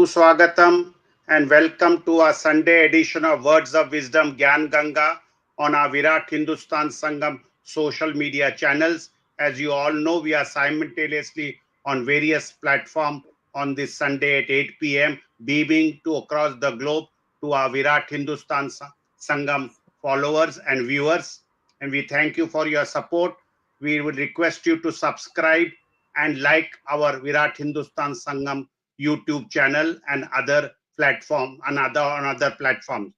Swagatam and welcome to our Sunday edition of Words of Wisdom Gyan Ganga on our Virat Hindustan Sangam social media channels. As you all know, we are simultaneously on various platforms on this Sunday at 8 p.m. beaming to across the globe to our Virat Hindustan Sangam followers and viewers. And we thank you for your support. We would request you to subscribe and like our Virat Hindustan Sangam YouTube channel and other platform on other platforms.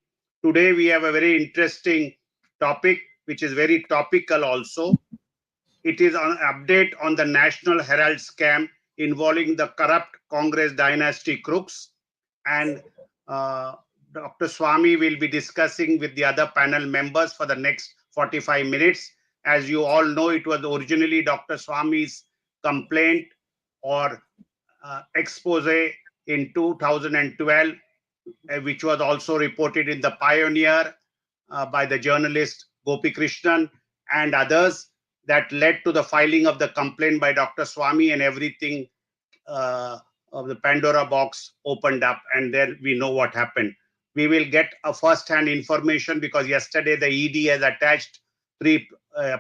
Today we have a very interesting topic which is very topical also. It is an update on the National Herald scam involving the corrupt Congress Dynasty Crooks, and Dr. Swamy will be discussing with the other panel members for the next 45 minutes. As you all know, it was originally Dr. Swamy's complaint or expose in 2012, which was also reported in the Pioneer by the journalist Gopi Krishnan and others, that led to the filing of the complaint by Dr. Swamy, and everything of the Pandora box opened up, and then we know what happened. We will get a first-hand information because yesterday the ED has attached 3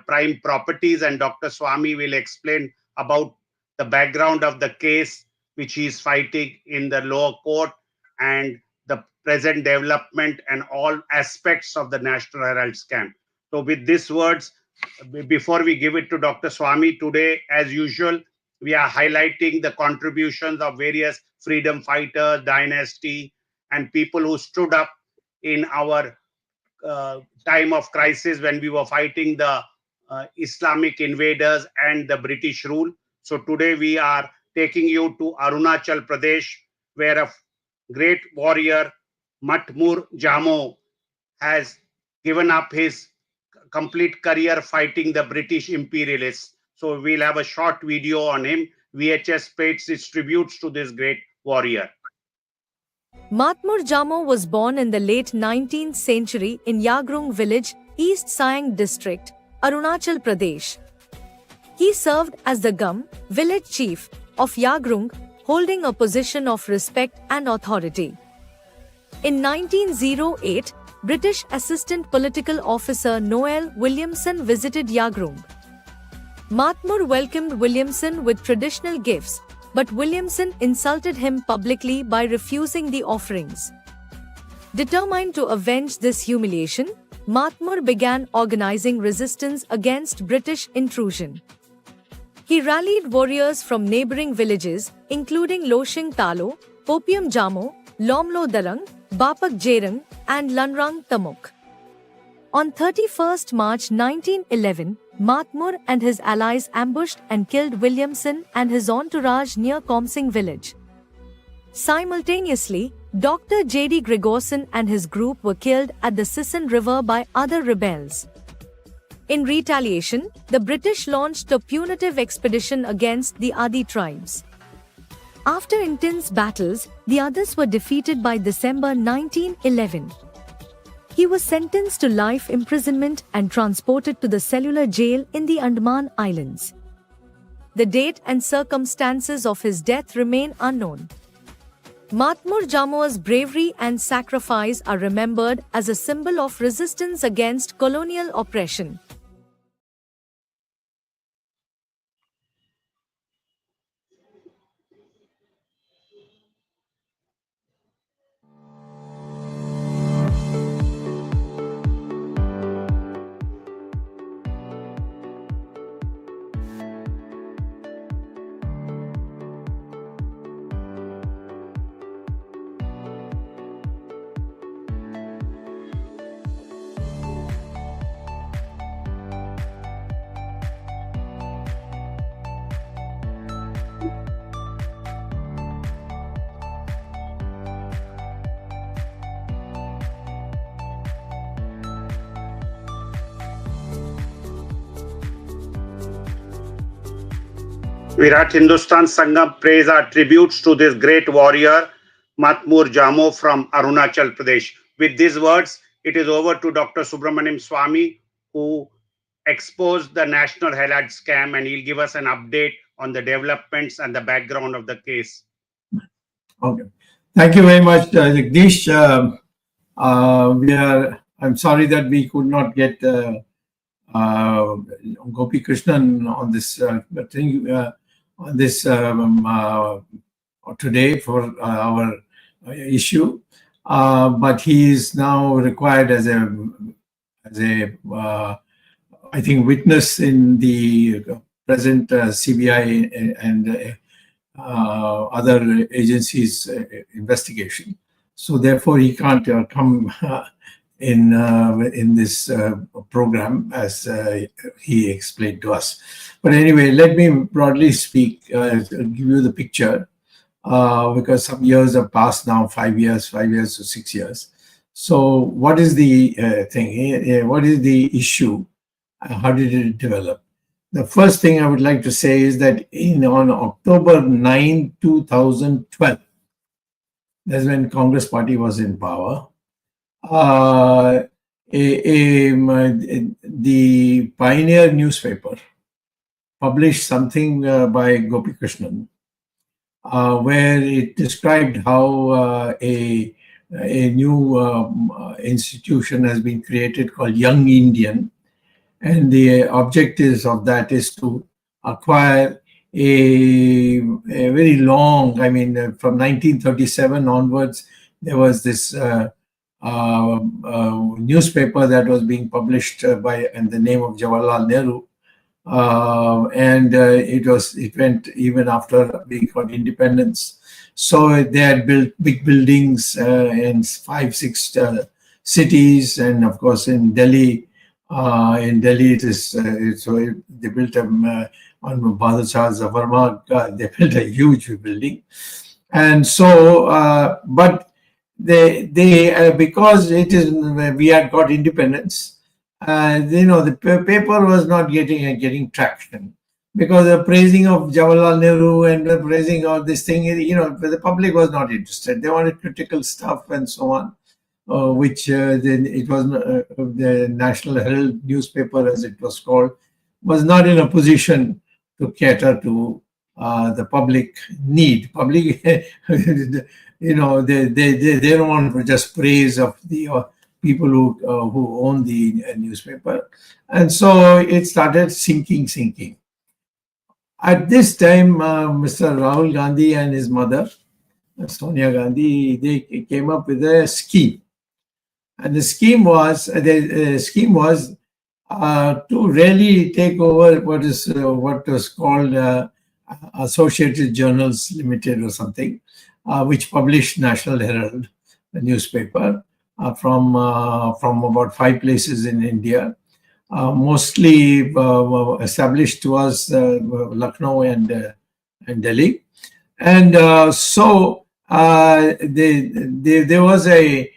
prime properties, and Dr. Swamy will explain about the background of the case which he is fighting in the lower court and the present development and all aspects of the National Herald scam. So with these words, before we give it to Dr. Swamy today, as usual, we are highlighting the contributions of various freedom fighters, dynasty, and people who stood up in our time of crisis when we were fighting the Islamic invaders and the British rule. So today we are taking you to Arunachal Pradesh, where a great warrior, Matmur Jamo, has given up his complete career fighting the British imperialists. So we'll have a short video on him. VHS pays its tributes to this great warrior. Matmur Jamo was born in the late 19th century in Yagrung village, East Siang district, Arunachal Pradesh. He served as the Gam, village chief, of Yagrung, holding a position of respect and authority. In 1908, British Assistant Political Officer Noel Williamson visited Yagrung. Matmur welcomed Williamson with traditional gifts, but Williamson insulted him publicly by refusing the offerings. Determined to avenge this humiliation, Matmur began organizing resistance against British intrusion. He rallied warriors from neighboring villages, including Loshing Talo, Popium Jamo, Lomlo Darang, Bapak Jerang, and Lanrang Tamuk. On 31st March 1911, Matmur and his allies ambushed and killed Williamson and his entourage near Komsing village. Simultaneously, Dr. J.D. Gregorson and his group were killed at the Sisson River by other rebels. In retaliation, the British launched a punitive expedition against the Adi tribes. After intense battles, the others were defeated by December 1911. He was sentenced to life imprisonment and transported to the cellular jail in the Andaman Islands. The date and circumstances of his death remain unknown. Matmur Jamo's bravery and sacrifice are remembered as a symbol of resistance against colonial oppression. Virat Hindustan Sangam pays our tributes to this great warrior, Matmur Jamo from Arunachal Pradesh. With these words, it is over to Dr. Subramanian Swamy, who exposed the National Herald scam, and he'll give us an update on the developments and the background of the case. Okay. Thank you very much, Jagdish. I'm sorry that we could not get Gopi Krishnan on this thing, on this today for our issue, but he is now required as a I think witness in the present CBI and other agencies' investigation. So therefore, he can't come in this program as he explained to us. But anyway, let me broadly speak, give you the picture, because some years have passed now, 5 years to 6 years. So what is the thing? What is the issue? How did it develop? The first thing I would like to say is that on October 9, 2012, that's when Congress Party was in power, the Pioneer newspaper published something by Gopi Krishnan, where it described how a new institution has been created called Young Indian. And the objectives of that is to acquire a very long, I mean, from 1937 onwards, there was this newspaper that was being published in the name of Jawaharlal Nehru. It went even after we got independence. So they had built big buildings in 5-6 cities, and of course in Delhi. It is they built on Bahadur Shah Zafar Marg. They built a huge building, and so but they because it is we had got independence, the paper was not getting traction, because the praising of Jawaharlal Nehru and the praising of this thing, the public was not interested. They wanted critical stuff and so on. Which then it was the National Herald newspaper, as it was called, was not in a position to cater to the public need. Public, they don't want to just praise of the people who own the newspaper, and so it started sinking. At this time, Mr. Rahul Gandhi and his mother, Sonia Gandhi, they came up with a scheme. And the scheme was to really take over what was called Associated Journals Limited or something, which published National Herald, the newspaper, from about 5 places in India. Mostly established was Lucknow and Delhi, and so there was a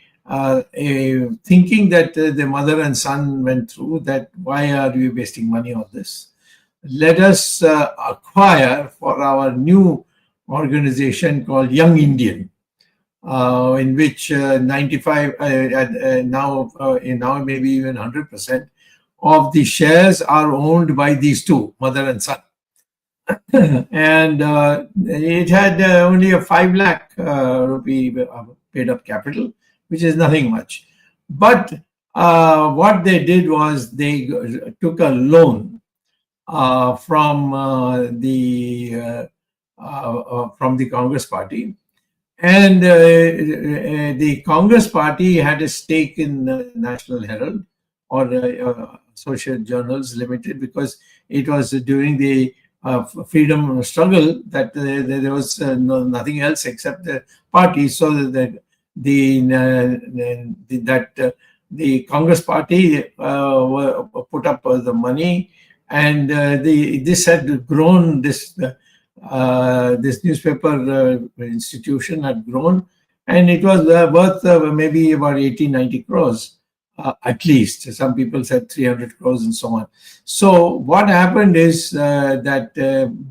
thinking that the mother and son went through, that why are we wasting money on this? Let us acquire for our new organization called Young Indian, in which 95 now maybe even 100% of the shares are owned by these two, mother and son. And it had only a 5 lakh rupee paid up capital, which is nothing much. But what they did was they took a loan from the Congress Party, and the Congress Party had a stake in National Herald or Associated Journals Limited, because it was during the freedom struggle that there was nothing else except the party, so that the Congress Party put up the money, and this had grown. This newspaper institution had grown, and it was worth maybe about 80-90 crores at least. Some people said 300 crores and so on. So what happened is that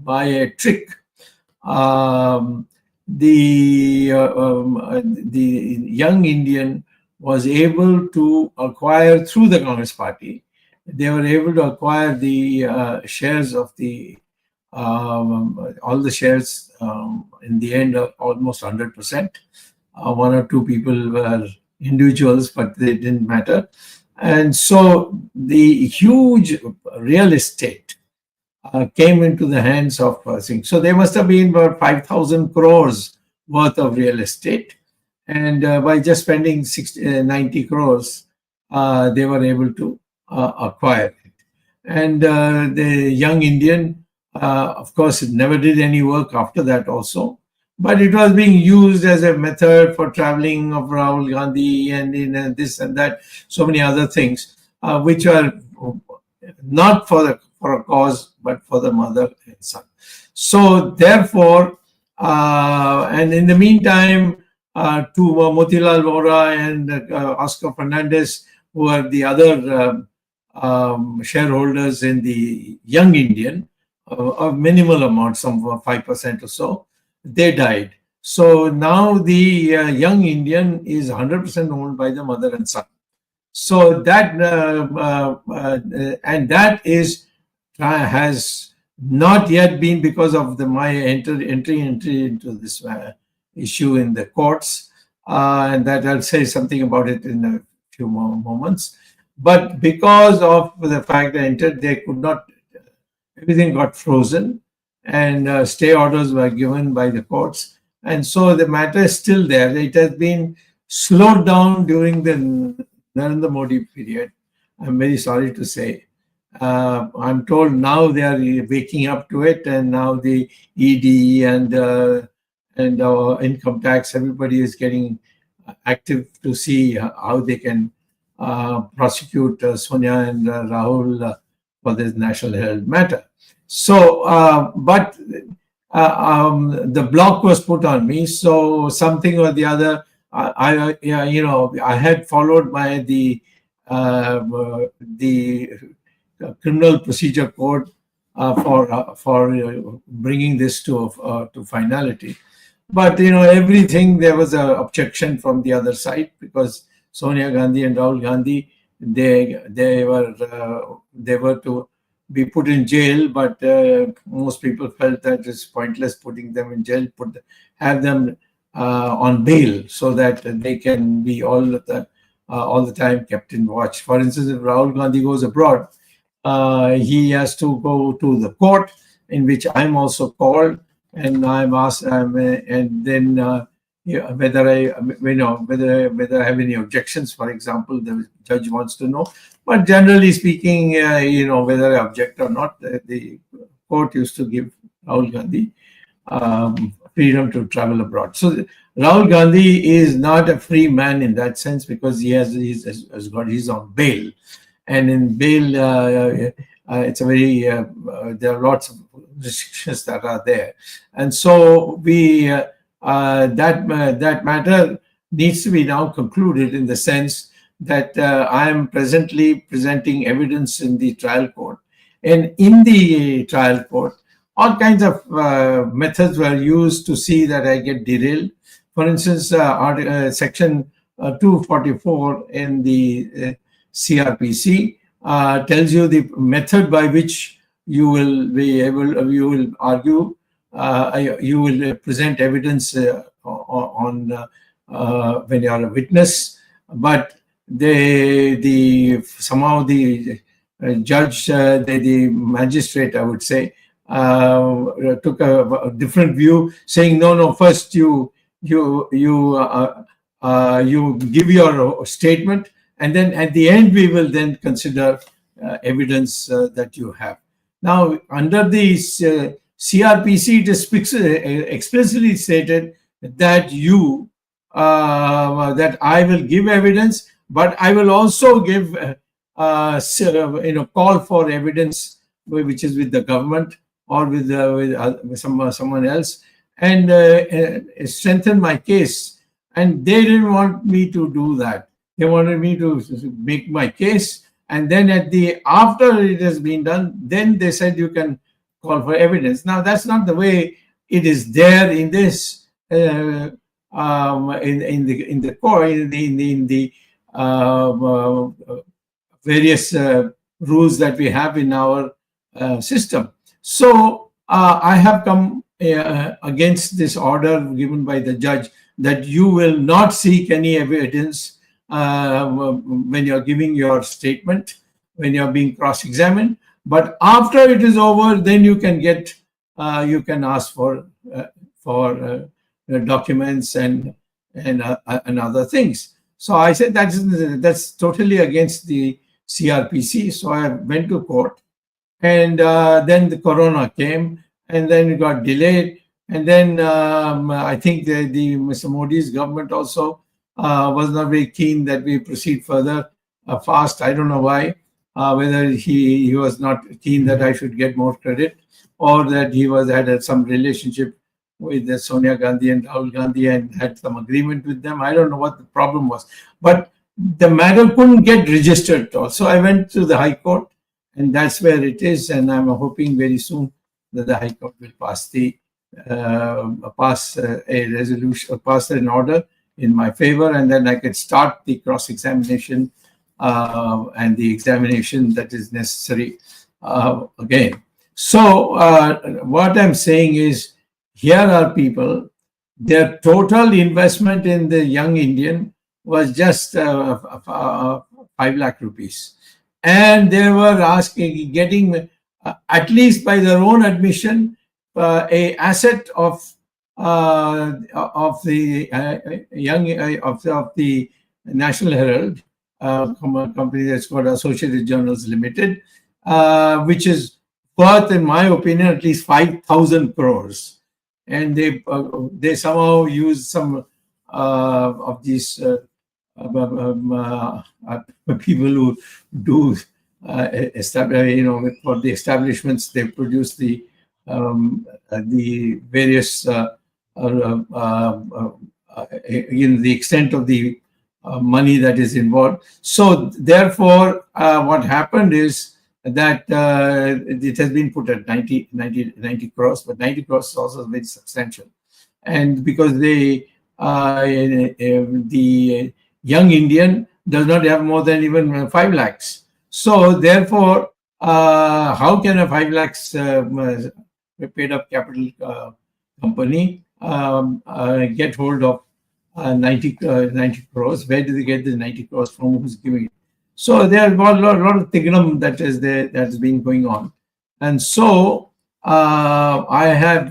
by a trick, the Young Indian was able to acquire, through the Congress Party, they were able to acquire the shares of the all the shares in the end, almost 100%. one or two people were individuals, but they didn't matter. And so the huge real estate came into the hands of Singh. So there must have been about 5,000 crores worth of real estate. And by just spending 90 crores, they were able to acquire it. And the young Indian, of course, never did any work after that also. But it was being used as a method for traveling of Rahul Gandhi and in this and that, so many other things, which are not for a cause, but for the mother and son. So therefore, and in the meantime, to Motilal Vora and Oscar Fernandez, who are the other shareholders in the Young Indian, a minimal amount, some 5% or so, they died. So now the Young Indian is 100% owned by the mother and son. So that and that has not yet been, because of my entry into this issue in the courts, and that I'll say something about it in a few more moments. But because of the fact I entered, they could not. Everything got frozen, and stay orders were given by the courts, and so the matter is still there. It has been slowed down during the Narendra Modi period. I'm very sorry to say. I'm told now they are waking up to it, and now the ED and income tax, everybody is getting active to see how they can prosecute Sonia and Rahul for this National Herald matter. So, but the block was put on me. So something or the other, I had followed the Criminal Procedure Code for bringing this to finality. But everything, there was an objection from the other side, because Sonia Gandhi and Rahul Gandhi, they were to be put in jail, but most people felt that it's pointless putting them in jail. Have them on bail, so that they can be all the time kept in watch. For instance, if Rahul Gandhi goes abroad, he has to go to the court, in which I'm also called, and I'm asked, and then whether I have any objections. For example, the judge wants to know. But generally speaking, whether I object or not, the court used to give Rahul Gandhi freedom to travel abroad. So Rahul Gandhi is not a free man in that sense, because he's on bail, and in bail it's a very there are lots of restrictions that are there, and so we that matter needs to be now concluded, in the sense that I am presently presenting evidence in the trial court, and in the trial court, all kinds of methods were used to see that I get derailed. For instance, section 244 in the CRPC tells you the method by which you will argue, you will present evidence on when you are a witness. But somehow the judge, the magistrate, I would say, took a different view, saying no, first you give your statement, and then at the end we will then consider evidence that you have. Now, under the CRPC, it is explicitly stated that that I will give evidence, but I will also give call for evidence which is with the government or with someone else, and strengthen my case. And they didn't want me to do that. They wanted me to make my case, and then after it has been done, then they said you can call for evidence. Now that's not the way it is there in this in the court, in the various rules that we have in our system. So I have come against this order given by the judge, that you will not seek any evidence when you're giving your statement, when you're being cross-examined. But after it is over, then you can get, you can ask for documents and other things. So I said that's totally against the CRPC. So I went to court, and then the corona came, and then it got delayed. And then I think the Mr. Modi's government also was not very keen that we proceed further fast. I don't know why. Whether he was not keen that I should get more credit, or that he had some relationship with Sonia Gandhi and Rahul Gandhi and had some agreement with them. I don't know what the problem was. But the matter couldn't get registered at all. So I went to the High Court, and that's where it is. And I'm hoping very soon that the High Court will pass a resolution, pass an order in my favor, and then I could start the cross-examination and the examination that is necessary again. So what I'm saying is, here are people, their total investment in the young Indian was just 5 lakh rupees. And they were getting at least by their own admission, a asset of the of the National Herald, company that's called Associated Journals Limited, which is worth, in my opinion, at least 5,000 crores. And they somehow use some of these people who do for the establishments. They produce the various in the extent of the money that is involved. So therefore, what happened is that it has been put at 90 crores, but 90 crores is also very substantial. And because the young Indian does not have more than even 5 lakhs. So therefore, how can a 5 lakhs paid up capital company get hold of 90 crores? Where do they get the 90 crores from? Who's giving it? So there's a lot of tigrum that is there, that's been going on. And so I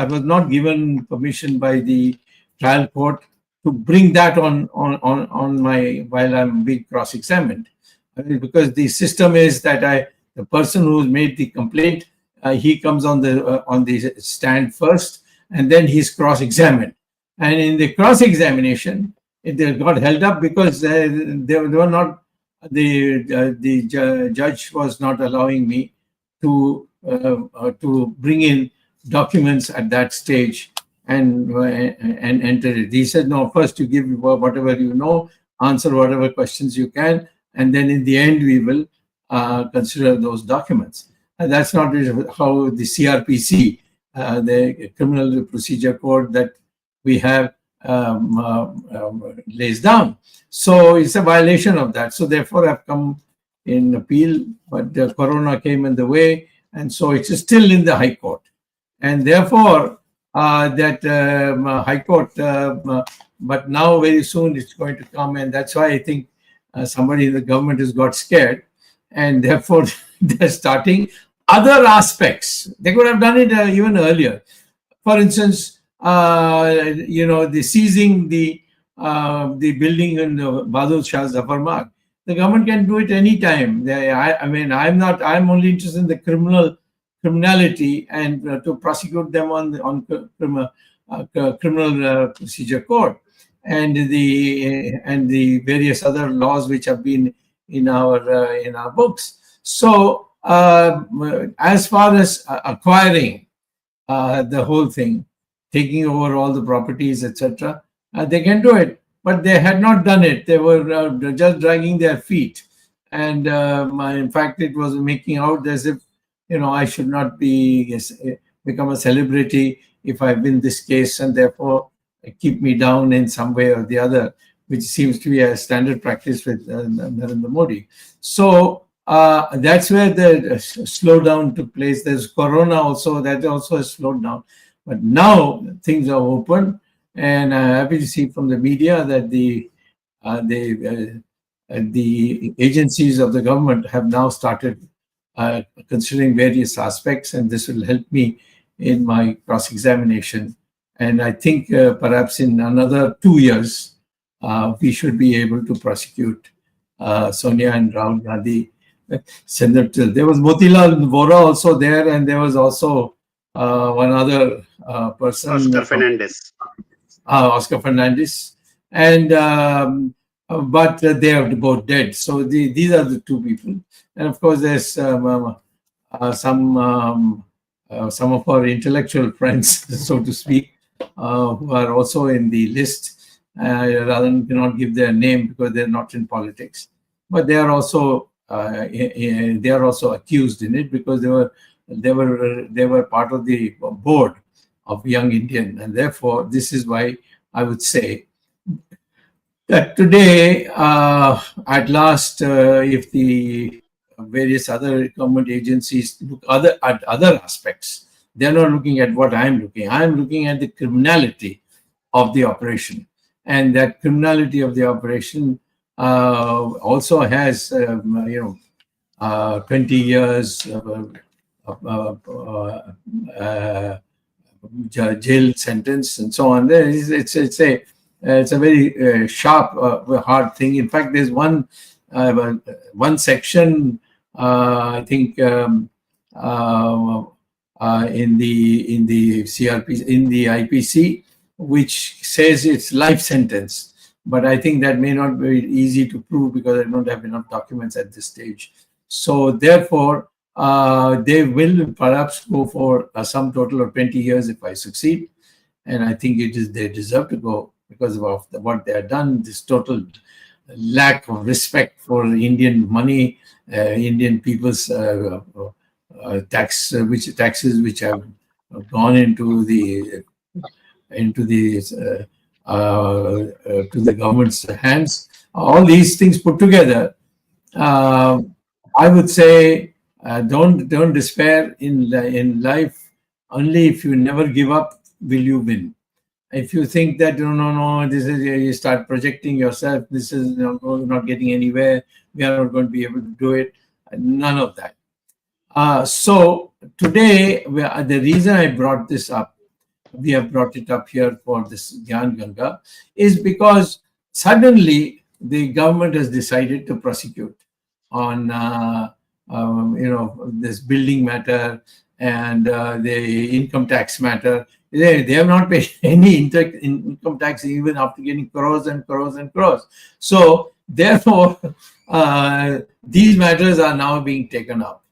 was not given permission by the trial court to bring that on while I'm being cross-examined, because the system is that the person who made the complaint, he comes on the stand first, and then he's cross-examined. And in the cross-examination, they got held up because they were not. The judge was not allowing me to bring in documents at that stage and enter it. He said, no, first you give whatever you know, answer whatever questions you can, and then in the end we will consider those documents. And that's not how the CRPC, the Criminal Procedure Code that we have, lays down. So it's a violation of that. So therefore I've come in appeal, but the corona came in the way, and so it's still in the High Court. And therefore that High Court, but now very soon it's going to come, and that's why I think somebody in the government has got scared, and therefore they're starting other aspects. They could have done it even earlier. For instance, the seizing the building in Bahadur Shah Zafar Marg. The government can do it anytime. I'm only interested in the criminality and to prosecute them on criminal procedure code and the various other laws which have been in our books. So as far as acquiring the whole thing, taking over all the properties, etc., they can do it, but they had not done it. They were just dragging their feet, and in fact, it was making out as if I should not become a celebrity if I win this case, and therefore keep me down in some way or the other, which seems to be a standard practice with Narendra Modi. So that's where the slowdown took place. There's Corona also, that also has slowed down. But now things are open, And I'm happy to see from the media that the agencies of the government have now started considering various aspects, and this will help me in my cross-examination. And I think perhaps in another 2 years, we should be able to prosecute Sonia and Rahul Gandhi. Senator. There was Motilal Vora also there, and there was also one other person, Oscar Fernandez. Oscar Fernandez, and but they are both dead. So these are the two people, and of course there's some of our intellectual friends, so to speak, who are also in the list. Rather than cannot give their name because they're not in politics, but they are also accused in it because they were part of the board of Young Indian, and therefore this is why I would say that today, at last, if the various other government agencies look at other aspects, they're not looking at what I'm looking. I'm looking at the criminality of the operation, and that criminality of the operation also has 20 years jail sentence and so on. It's a very sharp, hard thing. In fact, there's one section, I think, in the CRP, in the IPC, which says it's life sentence. But I think that may not be easy to prove because I don't have enough documents at this stage. So therefore, they will perhaps go for a sum total of 20 years if I succeed. And I think they deserve to go because of what they have done, this total lack of respect for Indian money, Indian people's taxes which have gone into the to the government's hands. All these things put together, I would say, don't despair in life. Only if you never give up will you win. If you think that no, this is, you start projecting yourself, this is not getting anywhere, we are not going to be able to do it. None of that. So today, the reason I brought this up, we have brought it up here for this Gyan Ganga, is because suddenly the government has decided to prosecute on this building matter and the income tax matter. They have not paid any income tax even after getting crores and crores and crores. So therefore, these matters are now being taken up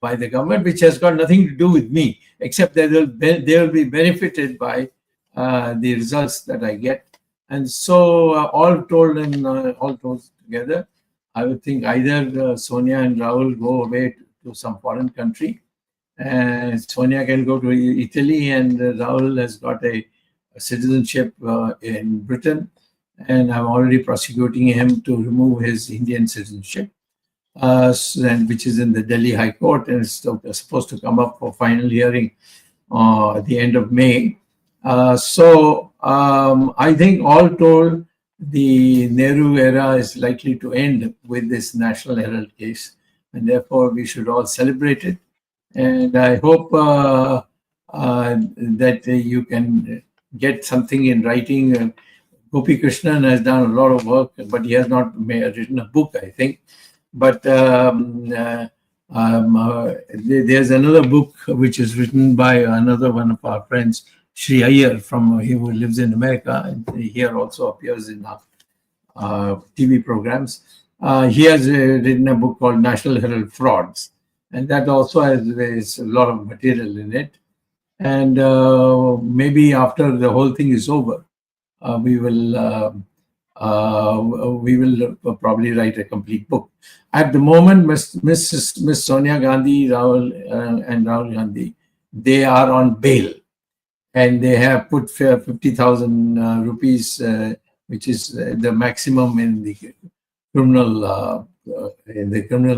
by the government, which has got nothing to do with me, except they will be benefited by the results that I get. And so all told together, I would think either Sonia and Rahul go away to some foreign country, and Sonia can go to Italy, and Rahul has got a citizenship in Britain, and I'm already prosecuting him to remove his Indian citizenship, which is in the Delhi High Court, and it's supposed to come up for final hearing at the end of May. So I think all told, the Nehru era is likely to end with this National Herald case, and therefore we should all celebrate it. And I hope that you can get something in writing. Gopi Krishnan has done a lot of work, but he has not written a book, I think. But there's another book which is written by another one of our friends, Sri Iyer, who lives in America, and here also appears in our TV programs. He has written a book called National Herald Frauds, and that also has a lot of material in it. And maybe after the whole thing is over, we will probably write a complete book. At the moment, Miss Sonia Gandhi, and Rahul Gandhi, they are on bail, and they have put 50,000 rupees, which is the maximum in the criminal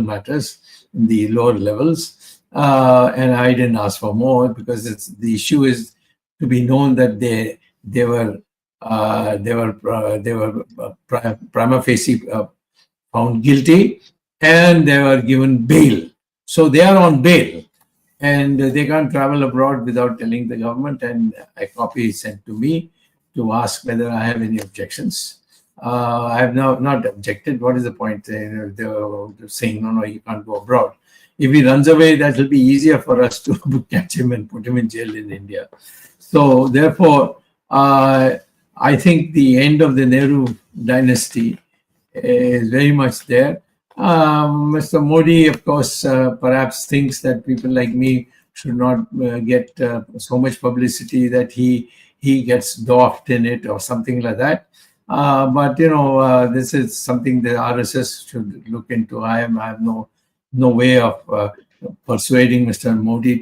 matters, in the lower levels. And I didn't ask for more because the issue is to be known that they were prima facie found guilty, and they were given bail. So they are on bail, and they can't travel abroad without telling the government. And a copy is sent to me to ask whether I have any objections. I have not objected. What is the point? They're saying, no, you can't go abroad. If he runs away, that will be easier for us to catch him and put him in jail in India. So therefore, I think the end of the Nehru dynasty is very much there. Mr. Modi, of course, perhaps thinks that people like me should not get so much publicity that he gets dwarfed in it or something like that. But this is something the RSS should look into. I have no way of persuading Mr. Modi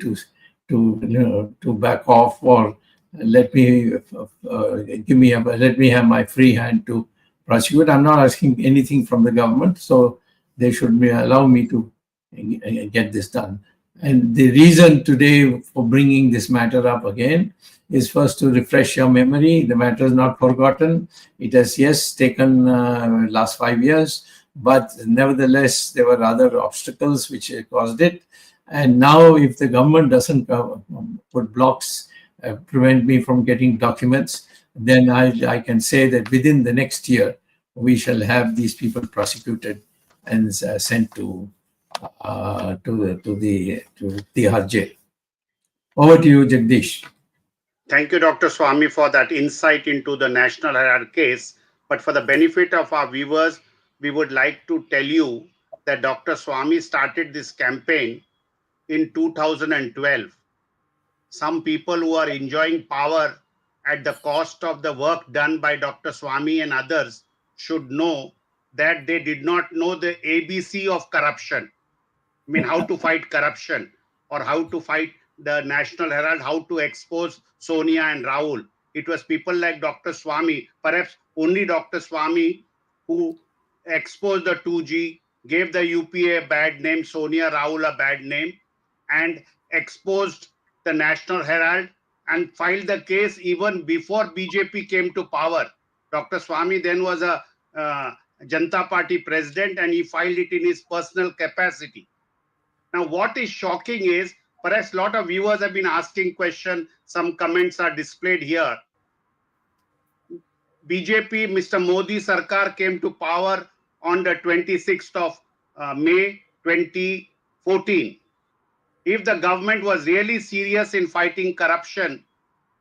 to back off or let me have my free hand to prosecute. I'm not asking anything from the government, so they should allow me to get this done. And the reason today for bringing this matter up again is first to refresh your memory. The matter is not forgotten. It has, yes, taken last 5 years, but nevertheless, there were other obstacles which caused it. And now if the government doesn't put blocks, prevent me from getting documents, then I can say that within the next year, we shall have these people prosecuted and sent to the Tihar jail. Over to you, Jagdish. Thank you, Dr. Swamy, for that insight into the National Herald case. But for the benefit of our viewers, we would like to tell you that Dr. Swamy started this campaign in 2012. Some people who are enjoying power at the cost of the work done by Dr. Swamy and others should know that they did not know the ABC of corruption. I mean, how to fight corruption or how to fight the National Herald, how to expose Sonia and Rahul. It was people like Dr. Swamy, perhaps only Dr. Swamy, who exposed the 2G, gave the UPA a bad name, Sonia Rahul a bad name, and exposed the National Herald and filed the case even before BJP came to power. Dr. Swamy then was a Janata Party president and he filed it in his personal capacity. Now, what is shocking is, perhaps a lot of viewers have been asking questions, some comments are displayed here. BJP, Mr. Modi Sarkar came to power on the 26th of May 2014. If the government was really serious in fighting corruption,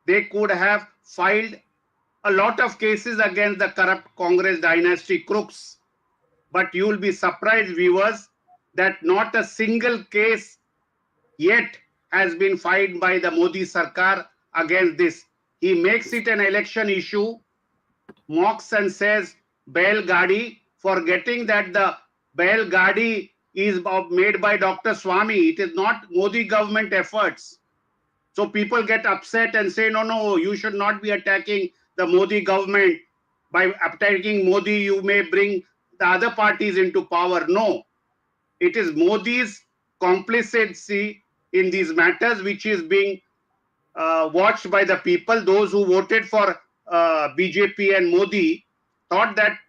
they could have filed a lot of cases against the corrupt Congress dynasty crooks. But you will be surprised, viewers, that not a single case yet has been filed by the Modi Sarkar against this. He makes it an election issue, mocks and says, Bail Gadi, forgetting that the Bail Gadi is made by Dr. Swamy. It is not Modi government efforts. So people get upset and say, no, you should not be attacking the Modi government. By attacking Modi, you may bring the other parties into power. No, it is Modi's complicity in these matters which is being watched by the people. Those who voted for BJP and Modi thought that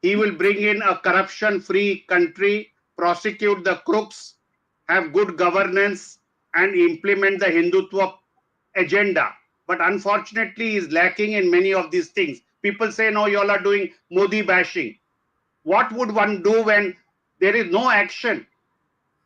he will bring in a corruption-free country, prosecute the crooks, have good governance, and implement the Hindutva agenda. But unfortunately, he is lacking in many of these things. People say, no, you all are doing Modi bashing. What would one do when there is no action?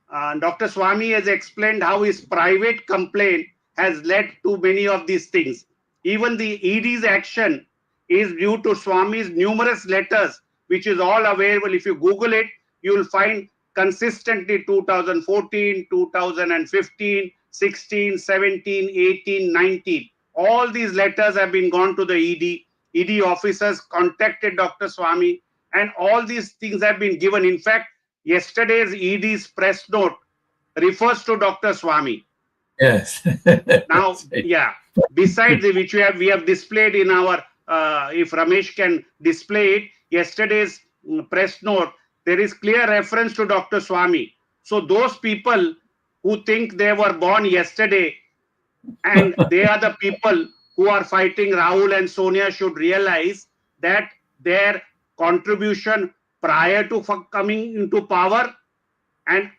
Dr. Swamy has explained how his private complaint has led to many of these things. Even the ED's action is due to Swamy's numerous letters, which is all available. If you Google it, you will find consistently 2014, 2015, 16, 17, 18, 19. All these letters have been gone to the ED. ED officers contacted Dr. Swamy, and all these things have been given. In fact, yesterday's ED's press note refers to Dr. Swamy. Yes. Now, yeah, besides which we have displayed in our, if Ramesh can display it, yesterday's press note, there is clear reference to Dr. Swamy. So those people who think they were born yesterday and they are the people who are fighting Rahul and Sonia should realize that their contribution prior to coming into power and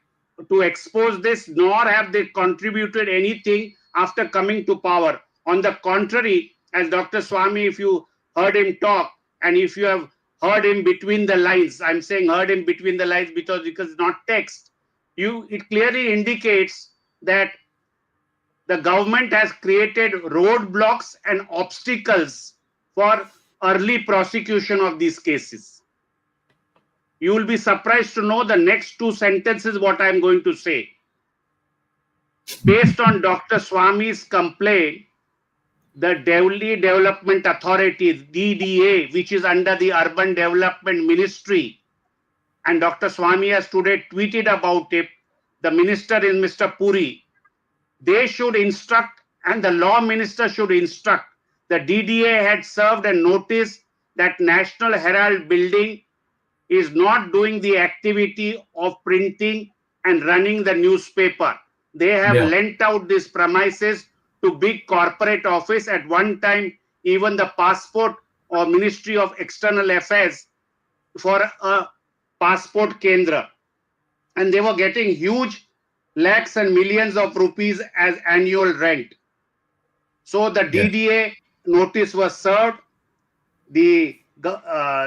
to expose this, nor have they contributed anything after coming to power. On the contrary, as Dr. Swamy, if you heard him talk, and if you have heard him between the lines, I'm saying heard him between the lines because it's not text, it clearly indicates that the government has created roadblocks and obstacles for early prosecution of these cases. You will be surprised to know the next two sentences what I am going to say. Based on Dr. Swamy's complaint, the Delhi Development Authority, DDA, which is under the Urban Development Ministry, and Dr. Swamy has today tweeted about it, the minister is Mr. Puri, they should instruct, and the law minister should instruct. The DDA had served a notice that National Herald building is not doing the activity of printing and running the newspaper. They have lent out these premises to big corporate office. At one time, even the passport or Ministry of External Affairs for a passport kendra. And they were getting huge lakhs and millions of rupees as annual rent. So the DDA notice was served. The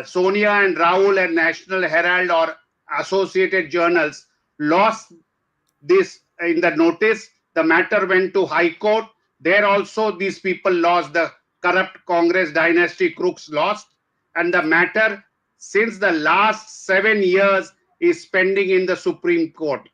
Sonia and Rahul and National Herald or associated journals lost this in the notice. The matter went to High Court. There also these people lost. The corrupt Congress Dynasty Crooks lost. And the matter since the last 7 years is pending in the Supreme Court.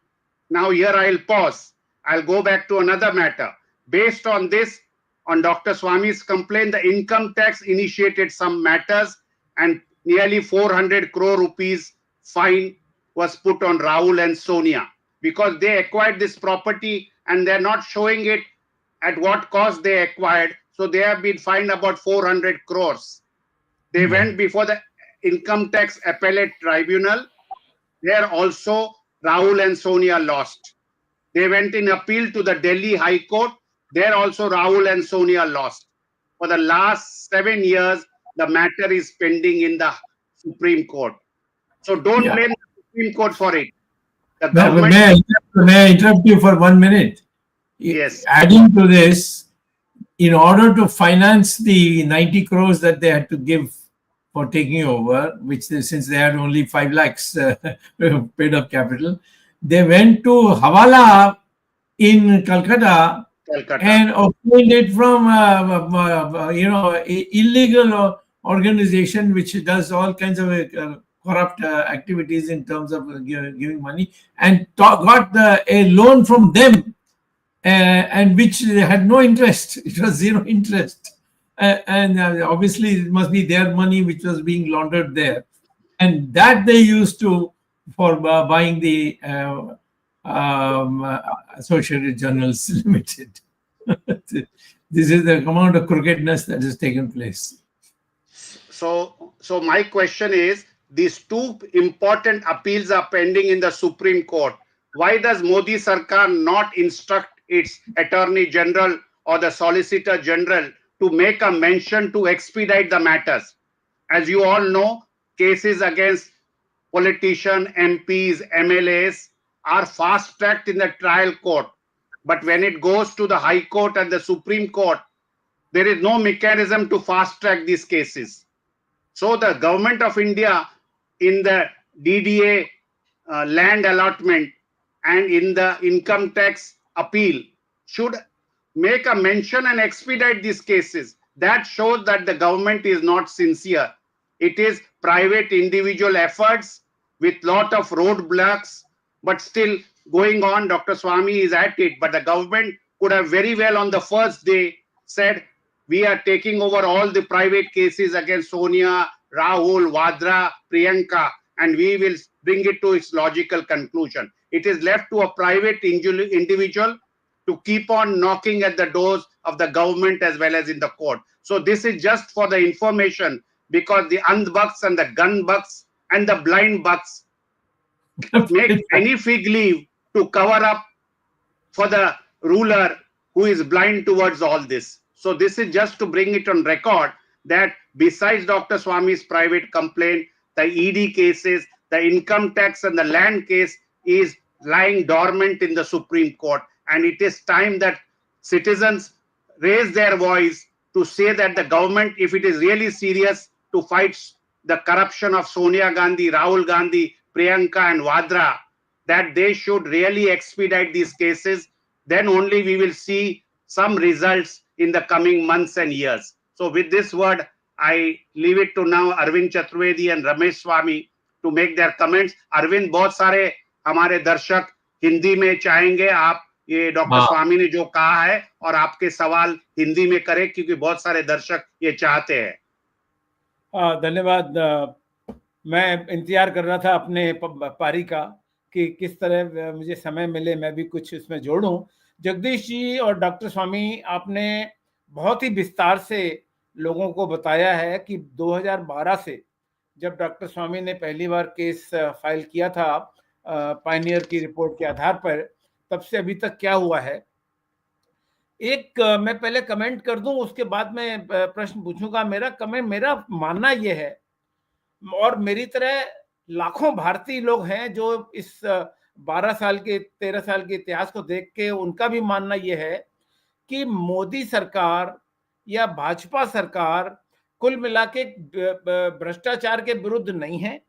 Now here I'll pause. I'll go back to another matter. Based on this, on Dr. Swamy's complaint, the income tax initiated some matters and nearly 400 crore rupees fine was put on Rahul and Sonia because they acquired this property and they're not showing it at what cost they acquired. So they have been fined about 400 crores. They went before the Income Tax Appellate Tribunal. There also Rahul and Sonia lost. They went in appeal to the Delhi High Court. There also Rahul and Sonia lost. For the last 7 years, the matter is pending in the Supreme Court. So don't blame the Supreme Court for it. The government... May I interrupt you for 1 minute? Yes. Adding to this, in order to finance the 90 crores that they had to give for taking over, which since they had only 5 lakhs paid up capital, they went to Hawala in Calcutta and obtained it from illegal organization which does all kinds of corrupt activities in terms of giving money, and got a loan from them, and which had no interest. It was zero interest. And obviously it must be their money which was being laundered there, and that they used to for buying the Associated Journals Limited. This is the amount of crookedness that has taken place. So my question is, these two important appeals are pending in the Supreme Court. Why does Modi Sarkar not instruct its Attorney General or the Solicitor General to make a mention to expedite the matters? As you all know, cases against politicians, MPs, MLAs are fast-tracked in the trial court. But when it goes to the High Court and the Supreme Court, there is no mechanism to fast-track these cases. So the government of India in the DDA land allotment and in the income tax appeal should make a mention and expedite these cases. That shows that the government is not sincere. It is private individual efforts with lot of roadblocks, but still going on. Dr. Swamy is at it, but the government could have very well on the first day said, we are taking over all the private cases against Sonia, Rahul, Vadra, Priyanka, and we will bring it to its logical conclusion. It is left to a private individual to keep on knocking at the doors of the government as well as in the court. So this is just for the information, because the andh-bucks and the gun bucks and the blind bucks make any fig leaf to cover up for the ruler who is blind towards all this. So this is just to bring it on record that besides Dr. Swamy's private complaint, the ED cases, the income tax and the land case is lying dormant in the Supreme Court. And it is time that citizens raise their voice to say that the government, if it is really serious to fight the corruption of Sonia Gandhi, Rahul Gandhi, Priyanka and Vadra, that they should really expedite these cases. Then only we will see some results in the coming months and years. So with this word, I leave it to now Arvind Chaturvedi and Ramesh Swamy to make their comments. Arvind, बहुत सारे हमारे दर्शक हिंदी में चाहेंगे आप ये doctor स्वामी ने जो कहा है और आपके सवाल हिंदी में करें, क्योंकि बहुत सारे दर्शक ये चाहते हैं। धन्यवाद। मैं इंतजार कर रहा था अपने पारी का कि किस तरह मुझे समय मिले मैं भी कुछ इसमें जोड़ूं। जगदीश जी और डॉक्टर स्वामी, आपने बहुत ही विस्तार से लोगों को बताया है कि 2012 से जब डॉक्टर स्वामी ने पहली बार केस फाइल किया था पायनियर की रिपोर्ट के आधार पर, तब से अभी तक क्या हुआ है। एक मैं पहले कमेंट कर दूं, उसके बाद मैं प्रश्न पूछूंगा। मेरा मानना यह है, और मेरी तरह लाखों भारतीय लोग हैं जो इस 12 साल के 13 साल के इतिहास को देख के उनका भी मानना यह है कि मोदी सरकार या भाजपा सरकार कुल मिला के भ्रष्टाचार के विरुद्ध नहीं है,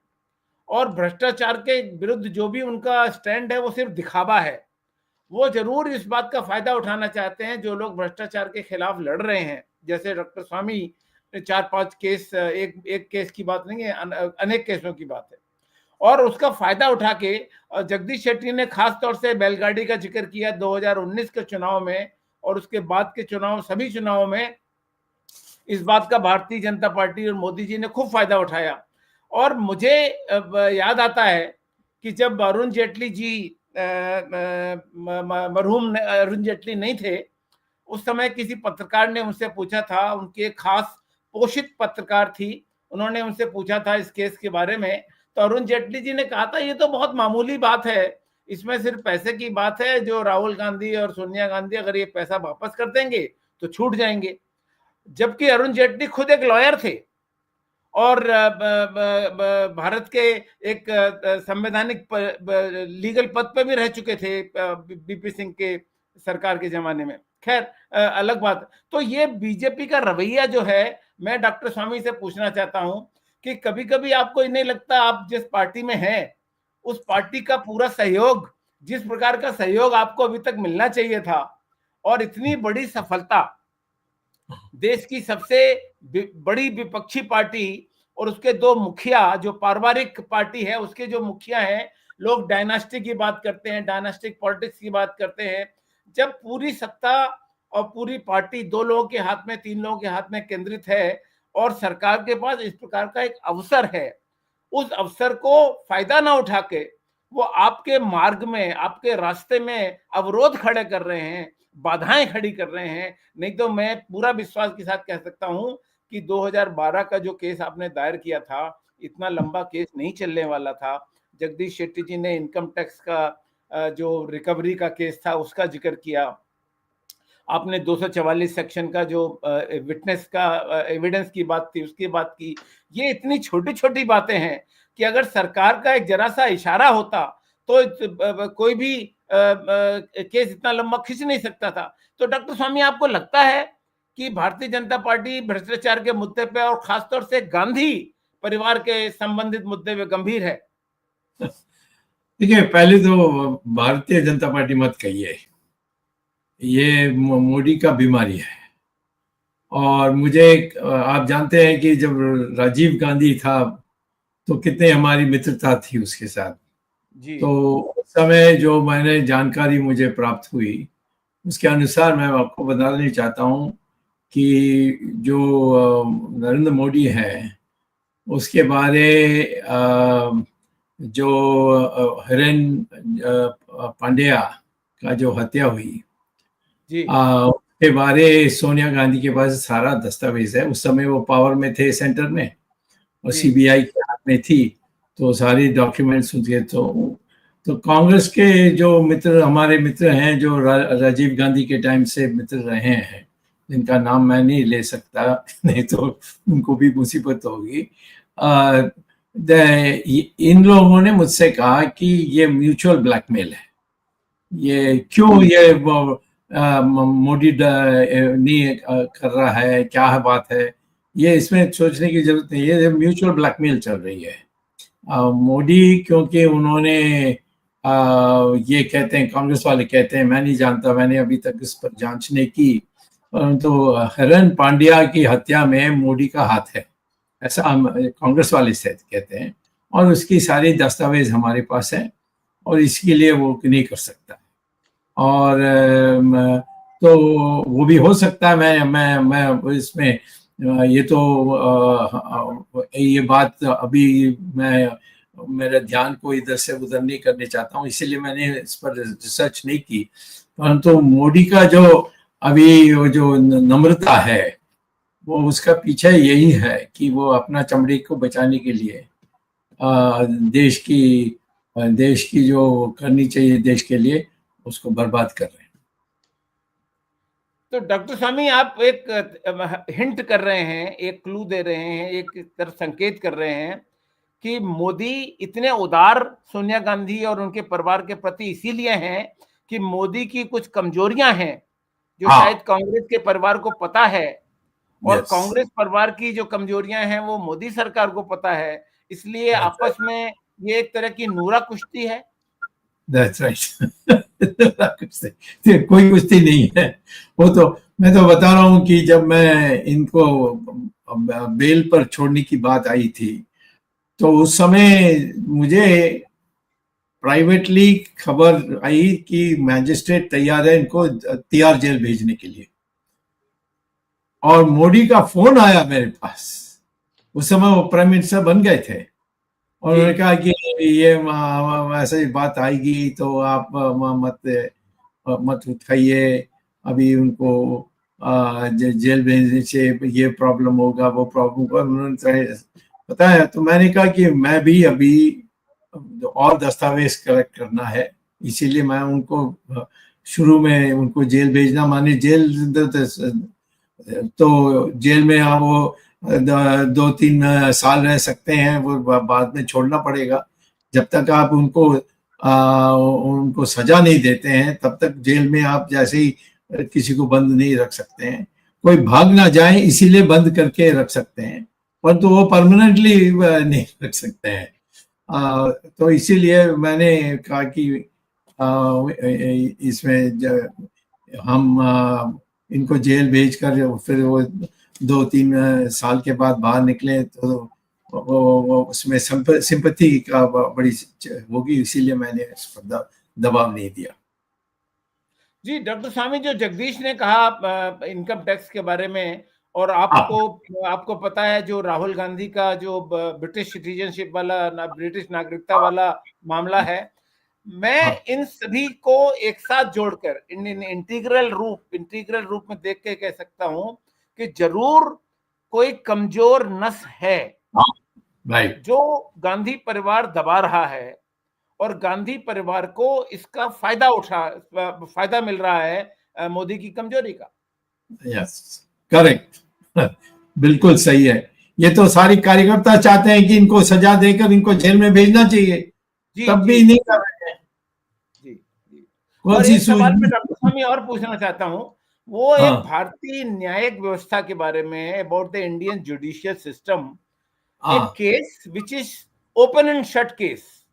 और भ्रष्टाचार के विरुद्ध जो भी उनका स्टैंड है वो सिर्फ दिखावा है। वो जरूर इस बात का फायदा उठाना चाहते हैं, जो लोग भ्रष्टाचार के खिलाफ लड़ रहे हैं, जैसे डॉक्टर स्वामी 4-5 केस, एक केस की बात नहीं है, अनेक केसों की बात है, और उसका फायदा उठा के जगदीश शेट्टी ने खास तौर से बैलगाड़ी का जिक्र किया 2019 के चुनाव में, और उसके बाद के चुनाव, सभी चुनावों में इस बात का भारतीय जनता पार्टी और मोदी जी ने खूब फायदा उठाया। और मुझे याद आता है कि जब अरुण जेटली जी, मरहूम अरुण जेटली नहीं थे उस समय, किसी पत्रकार ने उनसे पूछा था, उनकी एक खास पोषित पत्रकार थी, उन्होंने उनसे पूछा था इस केस के बारे में, तो अरुण जेटली जी ने कहा था ये तो बहुत मामूली बात है, इसमें सिर्फ पैसे की बात है, जो राहुल गांधी और सोनिया गांधी अगर ये पैसा वापस कर देंगे तो छूट जाएंगे। जबकि अरुण जेटली खुद एक लॉयर थे और भारत के एक संवैधानिक लीगल पद पे भी रह चुके थे बीपी सिंह के सरकार के जमाने में। खैर अलग बात। तो ये बीजेपी का रवैया जो है, मैं डॉक्टर स्वामी से पूछना चाहता हूं कि कभी कभी आपको नहीं लगता आप जिस पार्टी में हैं उस पार्टी का पूरा सहयोग, जिस प्रकार का सहयोग आपको अभी तक मिलना चाहिए था, और इतनी बड़ी सफलता देश की सबसे बड़ी विपक्षी पार्टी और उसके दो मुखिया, जो पारिवारिक पार्टी है उसके जो मुखिया हैं, लोग डायनास्टी की बात करते हैं, डायनास्टिक पॉलिटिक्स की बात करते हैं, जब पूरी सत्ता और पूरी पार्टी 2 लोगों के हाथ में, 3 लोगों के हाथ में केंद्रित है और सरकार के पास इस प्रकार का एक अवसर है, उस अवसर को फायदा ना उठा के वो आपके मार्ग में, आपके रास्ते में अवरोध खड़े कर रहे हैं, बाधाएं खड़ी कर रहे हैं। नहीं तो मैं पूरा विश्वास के साथ कह सकता हूं कि 2012 का जो केस आपने दायर किया था, इतना लंबा केस नहीं चलने वाला था। जगदीश शेट्टी जी ने इनकम टैक्स का जो रिकवरी का केस था उसका जिक्र किया, आपने 244 सेक्शन का जो विटनेस का एविडेंस की बात थी उसकी बात की। ये इतनी छोटी छोटी बातें हैं कि अगर सरकार का एक जरा सा इशारा होता तो कोई भी केस इतना लंबा खींच नहीं सकता था। तो डॉक्टर स्वामी, आपको लगता है कि भारतीय जनता पार्टी भ्रष्टाचार के मुद्दे पे और खासतौर से गांधी परिवार के संबंधित मुद्दे पे गंभीर है? देखिए, पहले तो भारतीय जनता पार्टी मत कहिए, ये मोदी का बीमारी है। और मुझे, आप जानते हैं कि जब राजीव गांधी था तो कितने हमारी मित्रता थी उसके साथ जी। तो उस समय जो मैंने जानकारी मुझे प्राप्त हुई उसके अनुसार मैं आपको बताना चाहता हूँ कि जो नरेंद्र मोदी है उसके बारे जो हिरेन पांड्या का जो हत्या हुई जी, के बारे सोनिया गांधी के पास सारा दस्तावेज है। उस समय वो पावर में थे सेंटर में और सीबीआई के हाथ में थी, तो सारी डॉक्यूमेंट्स उनके। तो कांग्रेस के जो मित्र, हमारे मित्र हैं जो राजीव गांधी के टाइम से मित्र रहे हैं, जिनका नाम मैं नहीं ले सकता, नहीं तो उनको भी मुसीबत होगी। इन लोगों ने मुझसे कहा कि ये म्यूचुअल ब्लैकमेल है, ये क्यों ये मोदी नहीं कर रहा है, क्या है बात है, ये इसमें सोचने की जरूरत नहीं, ये म्यूचुअल ब्लैकमेल चल रही है। मोदी क्योंकि उन्होंने ये कहते हैं, कांग्रेस वाले कहते हैं, मैं नहीं जानता, मैंने अभी तक इस पर जांच नहीं की, परंतु हरण पांड्या की हत्या में मोदी का हाथ है, ऐसा कांग्रेस वाले से कहते हैं, और उसकी सारी दस्तावेज हमारे पास है, और इसके लिए वो नहीं कर सकता। और तो वो भी हो सकता है, मैं इसमें ये तो ये बात अभी मैं मेरा ध्यान को इधर से उधर नहीं करने चाहता हूँ, इसीलिए मैंने इस पर रिसर्च नहीं की। परंतु मोदी का जो अभी वो जो नम्रता है, वो उसका पीछे यही है कि वो अपना चमड़ी को बचाने के लिए देश की जो करनी चाहिए देश के लिए, उसको बर्बाद कर रहे हैं। तो डॉक्टर स्वामी, आप एक हिंट कर रहे हैं, एक क्लू दे रहे हैं, एक तरफ संकेत कर रहे हैं कि मोदी इतने उदार सोनिया गांधी और उनके परिवार के प्रति इसीलिए हैं कि मोदी की कुछ कमजोरियां हैं जो शायद कांग्रेस के परिवार को पता है, और कांग्रेस परिवार की जो कमजोरियां हैं वो मोदी सरकार को पता है, इसलिए आपस में ये एक तरह की नूरा कुश्ती है। That's right. कोई कुश्ती नहीं है, वो तो मैं तो बता रहा हूँ कि जब मैं इनको बेल पर छोड़ने की बात आई थी, तो उस समय मुझे प्राइवेटली खबर आई कि मैजिस्ट्रेट तैयार है इनको तिहाड़ जेल भेजने के लिए, और मोदी का फोन आया मेरे पास, उस समय वो प्राइम मिनिस्टर बन गए थे, और उन्होंने कहा कि ये ऐसी बात आएगी तो आप मत उठाइए, अभी उनको जेल भेजने से ये प्रॉब्लम होगा, वो प्रॉब्लम होगा, उन्होंने बताया। तो मैंने कहा कि मैं भी अभी और दस्तावेज कलेक्ट करना है, इसीलिए मैं उनको शुरू में उनको जेल भेजना, माने जेल तो जेल में आप वो 2-3 साल रह सकते हैं, वो बाद में छोड़ना पड़ेगा। जब तक आप उनको सजा नहीं देते हैं, तब तक जेल में आप जैसे ही किसी को बंद नहीं रख सकते हैं, कोई भाग ना जाए इसीलिए बंद करके रख सकते हैं, परंतु वो परमानेंटली नहीं रख सकते हैं। तो इसीलिए मैंने कहा कि इसमें हम इनको जेल भेजकर फिर वो 2-3 साल के बाद बाहर निकले तो वो उसमें सिंपैथी का बड़ी होगी, इसीलिए मैंने इस पर दबाव नहीं दिया। जी डॉक्टर स्वामी, जो जगदीश ने कहा इनकम टैक्स के बारे में, और आपको पता है जो राहुल गांधी का जो ब्रिटिश सिटीजनशिप वाला, ब्रिटिश नागरिकता वाला मामला है, मैं इन सभी को एक साथ जोड़कर इंटीग्रल रूप में देख के कह सकता हूं कि जरूर कोई कमजोर नस है जो गांधी परिवार दबा रहा है, और गांधी परिवार को इसका फायदा मिल रहा है मोदी की कमजोरी का। यस, करेक्ट, बिल्कुल सही है। ये तो सारी कार्यकर्ता चाहते हैं कि इनको सजा देकर इनको जेल में भेजना चाहिए, तब भी नहीं कर रहे हैं। और एक सवाल मैं डॉक्टर स्वामी और पूछना चाहता हूं, वो एक भारतीय न्यायिक व्यवस्था के बारे में, about the Indian judicial system, a case which is open and shut case.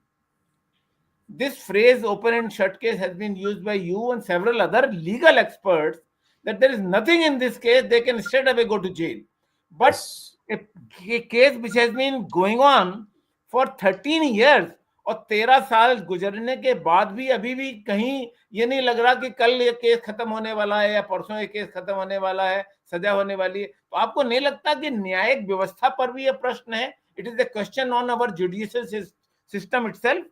This phrase open and shut case has been used by you and several other legal experts that there is nothing in this case, they can straight away go to jail. But a case which has been going on for 13 years और 13 साल गुजरने के बाद भी अभी भी कहीं ये नहीं लग रहा कि कल ये केस खत्म होने वाला है या परसों ये केस खत्म होने वाला है, सजा होने वाली है, तो आपको नहीं लगता कि न्यायिक व्यवस्था पर भी ये प्रश्न है? It is a question on our judicial system itself.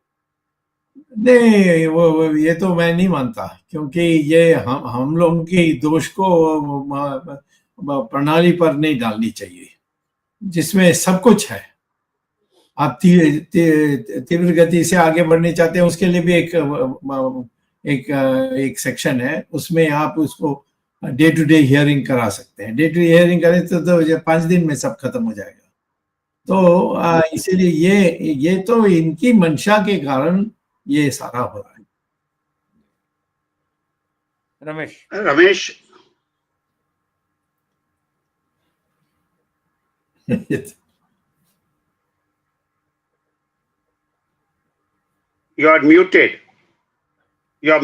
नहीं, वो ये तो मैं नहीं मानता, क्योंकि ये हम लोगों के दोष को प्रणाली पर नहीं डालनी चाहिए, जिसमें सब कुछ है। आप तीव्र गति से आगे बढ़ने चाहते हैं, उसके लिए भी एक सेक्शन है, उसमें आप उसको डे टू डे हियरिंग करा सकते हैं. डे टू डे हियरिंग करें तो 5 दिन में सब खत्म हो जाएगा. तो इसीलिए ये तो इनकी मंशा के कारण ये सारा हो रहा है. Ramesh you are muted. Yeah,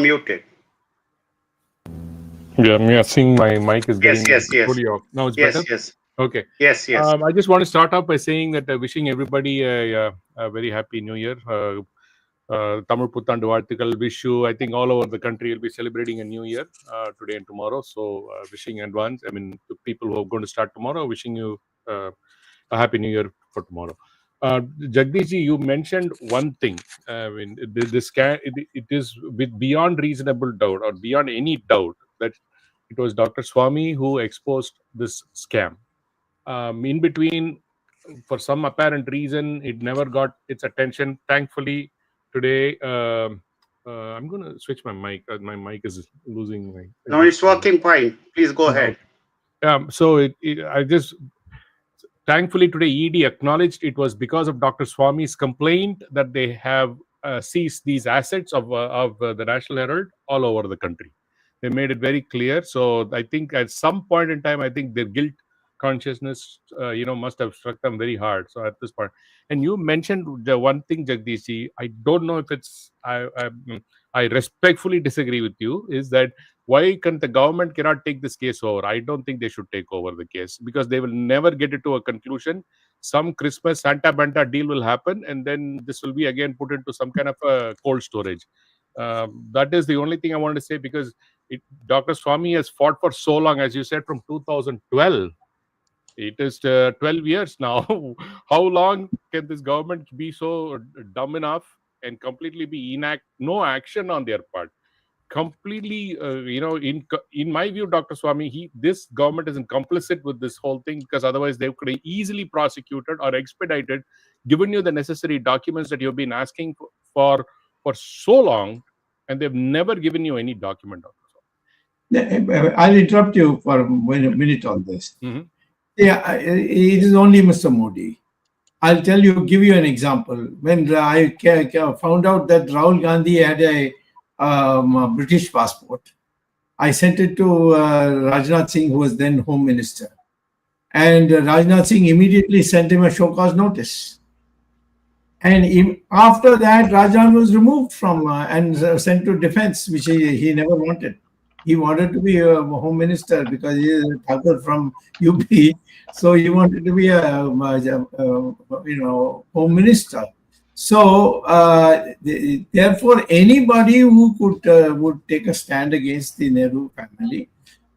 I'm guessing my mic is getting fully off. Now it's better? Yes. Okay. Yes. I just want to start off by saying that wishing everybody a very happy New Year. Tamil Puthandu Varthikal, wish you, I think all over the country will be celebrating a new year today and tomorrow. So wishing in advance, I mean, to people who are going to start tomorrow, wishing you a happy New Year for tomorrow. Jagdishji, you mentioned one thing. I mean, it is with beyond reasonable doubt or beyond any doubt that it was Dr. Swamy who exposed this scam. In between, for some apparent reason, it never got its attention. Thankfully, today, I'm going to switch my mic. My mic is losing my... No, it's working fine. Please go ahead. So thankfully, today, ED acknowledged it was because of Dr. Swamy's complaint that they have seized these assets of the National Herald all over the country. They made it very clear. So I think at some point in time, I think their guilt consciousness, must have struck them very hard. So at this point, and you mentioned the one thing, Jagdishji, I don't know if it's, I respectfully disagree with you, is that why can the government cannot take this case over? I don't think they should take over the case because they will never get it to a conclusion. Some Christmas Santa Banta deal will happen, and then this will be again put into some kind of a cold storage. That is the only thing I wanted to say, because Dr. Swamy has fought for so long, as you said, from 2012. It is 12 years now. How long can this government be so dumb enough and completely be no action on their part? Completely, in my view, Dr. Swamy, this government isn't complicit with this whole thing, because otherwise they could have easily prosecuted or expedited, given you the necessary documents that you've been asking for so long, and they've never given you any document, Dr. Swamy. I'll interrupt you for a minute on this. Mm-hmm. Yeah, it is only Mr. Modi. I'll give you an example. When I found out that Rahul Gandhi had a British passport, I sent it to Rajnath Singh, who was then Home Minister. And Rajnath Singh immediately sent him a show cause notice. And after that, Rajnath was removed from and sent to defense, which he never wanted. He wanted to be a Home Minister because he is a Thakur from UP. So he wanted to be a Home Minister. So therefore, anybody who would take a stand against the Nehru family,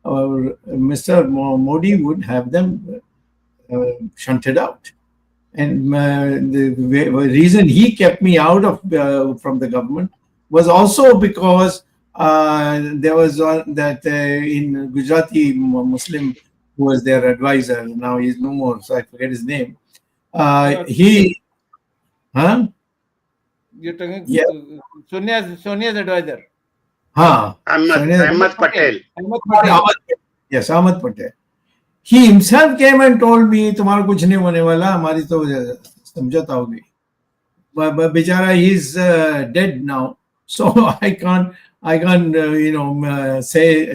Mr. Modi would have them shunted out. And the reason he kept me out of from the government was also because there was that in Gujarati Muslim who was their advisor. Now he's no more, so I forget his name. You're talking Sonia's advisor. Ahmed Patel. Yes, Ahmed Patel. He himself came and told me, "Tumhara kuch nahi hone wala, hamari to samjhota ho gayi." But Bichara, he's dead now, so I can't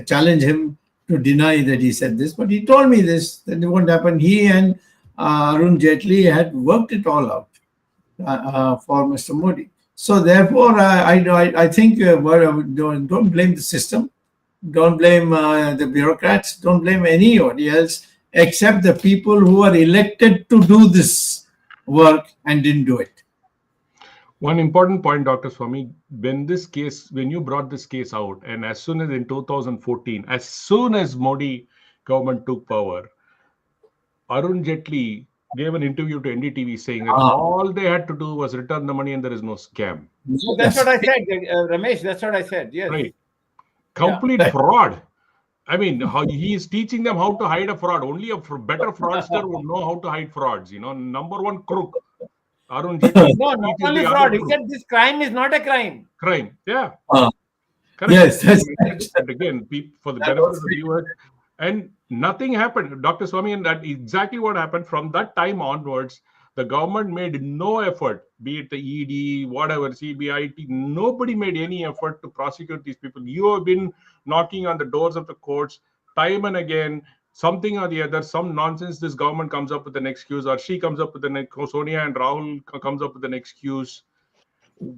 challenge him to deny that he said this. But he told me this, that it won't happen. He and Arun Jaitley had worked it all out for Mr. Modi. So therefore, I think don't blame the system. Don't blame the bureaucrats. Don't blame anybody else except the people who are elected to do this work and didn't do it. One important point, Dr. Swamy, when you brought this case out, and as soon as in 2014, as soon as Modi government took power, Arun Jaitley gave an interview to NDTV saying that all they had to do was return the money and there is no scam. So that's what I said, Ramesh. That's what I said. Yes. Right. Complete fraud. I mean, how he is teaching them how to hide a fraud. Only a better fraudster would know how to hide frauds. Number one crook. Arun Jaitley. No, not only fraud. He said this crime is not a crime. Crime, yeah. Correct. Yes, that's right. And again, for the That benefit was of the viewers, and nothing happened, Dr. Swamy, and that exactly what happened. From that time onwards, the government made no effort, be it the ED, whatever, CBI, nobody made any effort to prosecute these people. You have been knocking on the doors of the courts time and again, something or the other, some nonsense. This government comes up with an excuse, or she comes up with an excuse, Sonia and Rahul comes up with an excuse.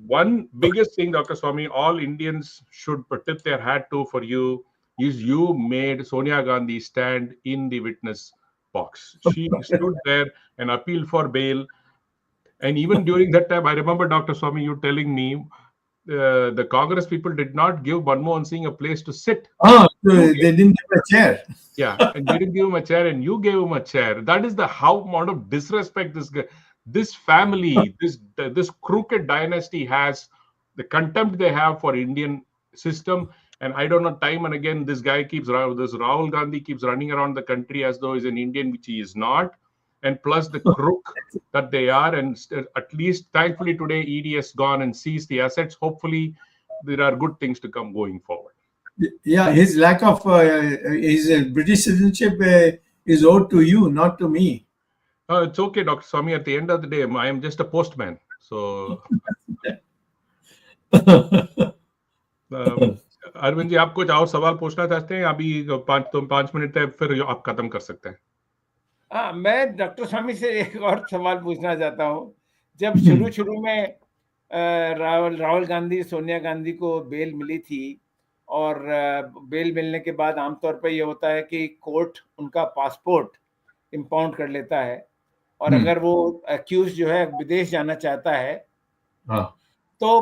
One biggest thing, Dr. Swamy, all Indians should tip their hat to for you is you made Sonia Gandhi stand in the witness box. She stood there and appealed for bail. And even during that time, I remember, Dr. Swamy, you telling me the Congress people did not give Manmohan Singh a place to sit. Oh, so they didn't give a chair. Yeah, and they didn't give him a chair, and you gave him a chair. That is the how amount of disrespect this family, this crooked dynasty has, the contempt they have for Indian system. And I don't know, time and again, this Rahul Gandhi keeps running around the country as though he's an Indian, which he is not. And plus the crook that they are. And at least, thankfully, today, ED has gone and seized the assets. Hopefully, there are good things to come going forward. Yeah, his lack of his British citizenship is owed to you, not to me. It's okay, Dr. Swamy. At the end of the day, I am just a postman. So, Arvind ji, आप कुछ और सवाल पूछना चाहते हैं? अभी 5 minute है, फिर आप खत्म कर सकते हैं. हाँ, मैं डॉक्टर स्वामी से एक और सवाल पूछना चाहता हूँ. जब शुरू में राहुल गांधी, सोनिया गांधी को बेल मिली थी, और बेल मिलने के बाद आमतौर पर यह होता है कि कोर्ट उनका पासपोर्ट इम्पाउंड कर लेता है, और अगर वो अक्यूज जो है विदेश जाना चाहता है तो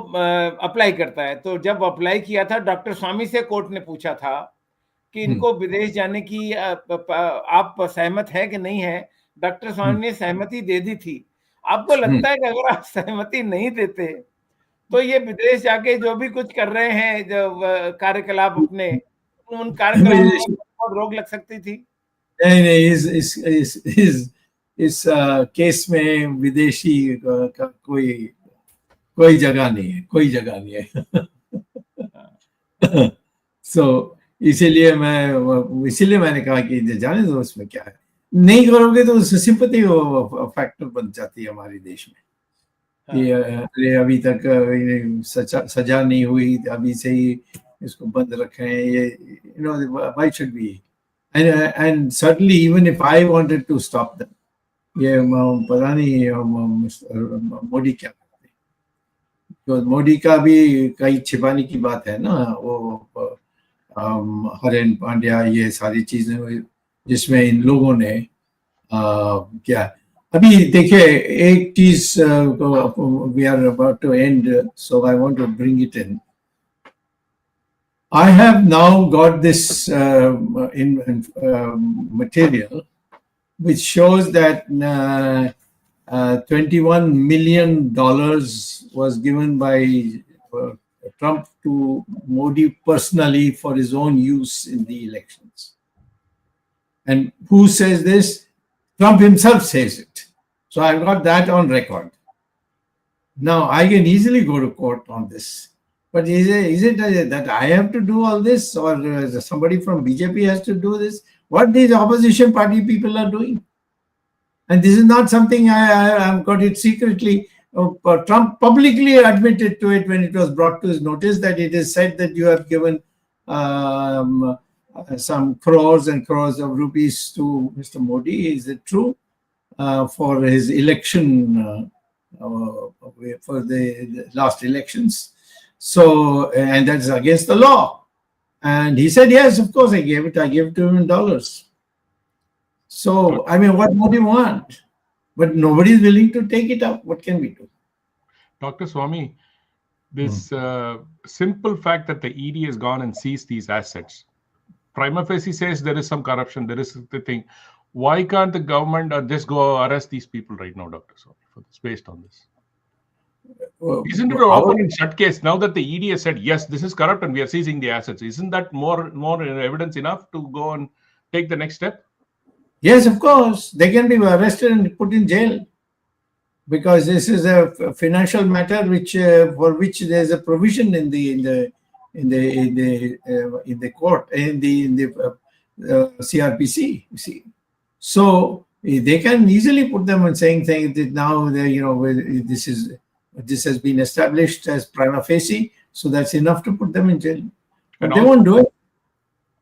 अप्लाई करता है. तो जब अप्लाई किया था, डॉक्टर स्वामी से कोर्ट ने पूछा था कि इनको विदेश जाने की आप सहमत है कि नहीं है. डॉक्टर स्वामी ने सहमति दे दी थी. आपको लगता है कि अगर आप सहमति नहीं देते तो ये विदेश जाके जो भी कुछ कर रहे हैं, जो कार्यकलाप अपने, उन कार्यकलापों पर रोक लग सकती थी? नहीं, इस केस में विदेशी का कोई जगह नहीं है, सो इसीलिए मैंने कहा कि जाने दो, उसमें क्या है. नहीं करोगे तो सिंपैथी फैक्टर बन जाती है हमारे देश में. ये अभी तक सजा नहीं हुई, अभी से ही इसको बंद रखे हैं. ये why should we? And certainly even if I wanted to stop them, ये पता नहीं मोदी क्या करते. तो मोदी का भी कई छिपाने की बात है ना, वो हरेन पांड्या, ये सारी चीजें जिसमें इन लोगों ने क्या. अभी देखिए, एक चीज, we are about to end, so I want to bring it in. I have now got this material which shows that $21 million was given by Trump to Modi personally for his own use in the elections. And who says this? Trump himself says it. So I've got that on record. Now I can easily go to court on this. But is it that I have to do all this, or somebody from BJP has to do this? What these opposition party people are doing? And this is not something I've got it secretly. Trump publicly admitted to it when it was brought to his notice, that it is said that you have given some crores and crores of rupees to Mr. Modi. Is it true? For his election, for the last elections. So, and that's against the law. And he said, yes, of course I gave it. I gave it to him in dollars. So, I mean, what more do you want? But nobody is willing to take it up. What can we do? Dr. Swamy, this simple fact that the ED has gone and seized these assets, prima facie says there is some corruption, there is the thing. Why can't the government just go arrest these people right now, Dr. Swamy, for this, based on this? Isn't it an open and shut case now that the ED has said, yes, this is corrupt and we are seizing the assets? Isn't that more evidence enough to go and take the next step? Yes, of course. They can be arrested and put in jail, because this is a financial matter for which there is a provision in the the court, in the CRPC. You see, so they can easily put them on saying that now this has been established as prima facie, so that's enough to put them in jail. But they won't do it.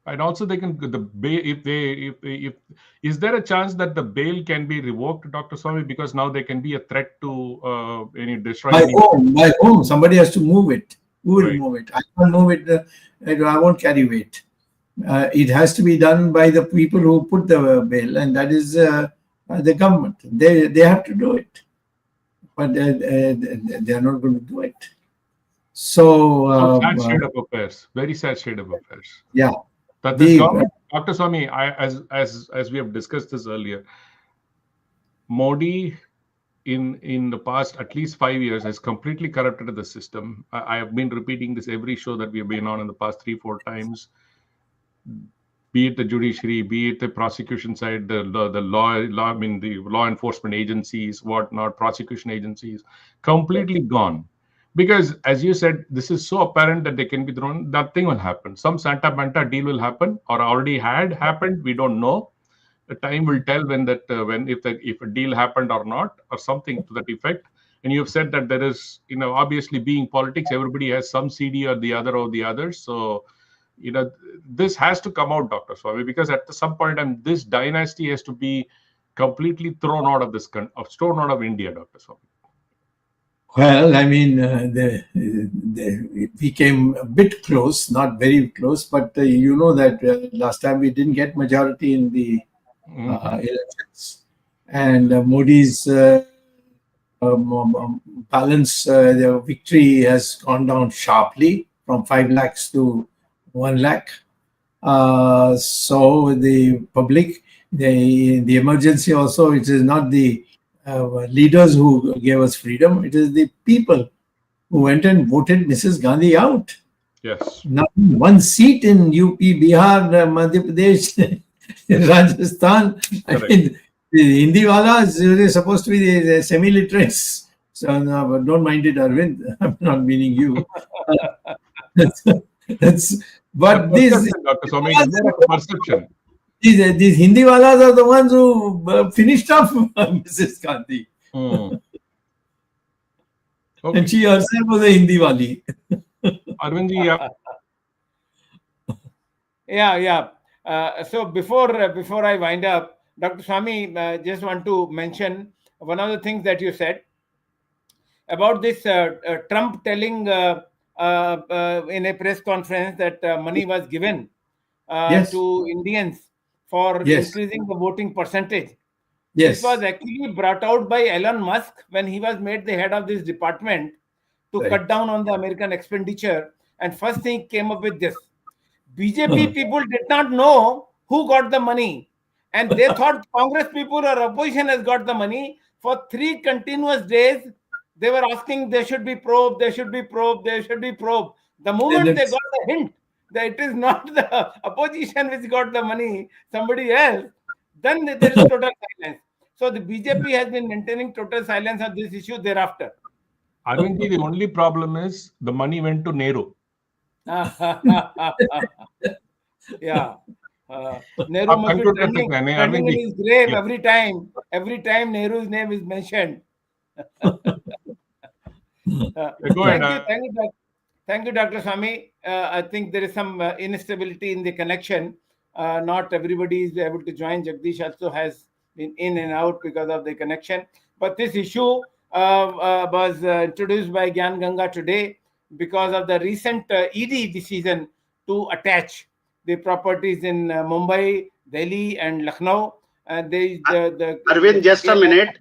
And also, they can the bail if is there a chance that the bail can be revoked, Dr. Swamy, because now they can be a threat to any destroying. By whom? Somebody has to move it. Who will move it? I can't move it. I won't carry weight. It has to be done by the people who put the bail, and that is the government. They have to do it, but they are not going to do it. So sad state of affairs. Very sad state of affairs. Yeah. That this government, Dr. Swamy, as we have discussed this earlier, Modi in the past at least 5 years has completely corrupted the system. I have been repeating this every show that we have been on in the past 3-4 times. Be it the judiciary, be it the prosecution side, the law enforcement agencies, whatnot, prosecution agencies, completely gone. Because, as you said, this is so apparent that they can be thrown. Nothing will happen. Some Santa Banta deal will happen, or already had happened. We don't know. The time will tell if a deal happened or not, or something to that effect. And you have said that there is, obviously being politics, everybody has some CD or the other. So, this has to come out, Dr. Swamy, because at some point in time, this dynasty has to be completely thrown out of India, Dr. Swamy. Well, I mean, we came a bit close, not very close, but you know that last time we didn't get majority in the elections, and Modi's balance, the victory has gone down sharply from 5 lakhs to 1 lakh. So the public, the emergency also, it is not the leaders who gave us freedom. It is the people who went and voted Mrs. Gandhi out. Yes. Not one seat in UP, Bihar, Madhya Pradesh, Rajasthan. Correct. I mean, the Hindiwalas, they're supposed to be the semi-literates. So no, but don't mind it, Arvind. I'm not meaning you. But these, Dr. Swamy, it's more of a perception. These Hindiwalas are the ones who finished off Mrs. Gandhi. Okay. And she herself was a Hindiwali. Arvindji, yeah. So before I wind up, Dr. Swamy, just want to mention one of the things that you said about this Trump telling in a press conference that money was given to Indians for increasing the voting percentage. This was actually brought out by Elon Musk when he was made the head of this department to cut down on the American expenditure. And first thing he came up with this. BJP people did not know who got the money. And they thought Congress people or opposition has got the money. For 3 continuous days, they were asking they should be probed, they should be probed, they should be probed. The moment they got the hint that it is not the opposition which got the money, somebody else, then there is total silence. So the BJP has been maintaining total silence on this issue thereafter. Arvindji, the only problem is the money went to Nehru. Yeah. Nehru must be trending in his grave every time Nehru's name is mentioned. Go ahead. Thank you, Dr. Swamy. I think there is some instability in the connection. Not everybody is able to join. Jagdish also has been in and out because of the connection. But this issue was introduced by Gyan Ganga today because of the recent ED decision to attach the properties in Mumbai, Delhi, and Lucknow. Arvind, just a minute.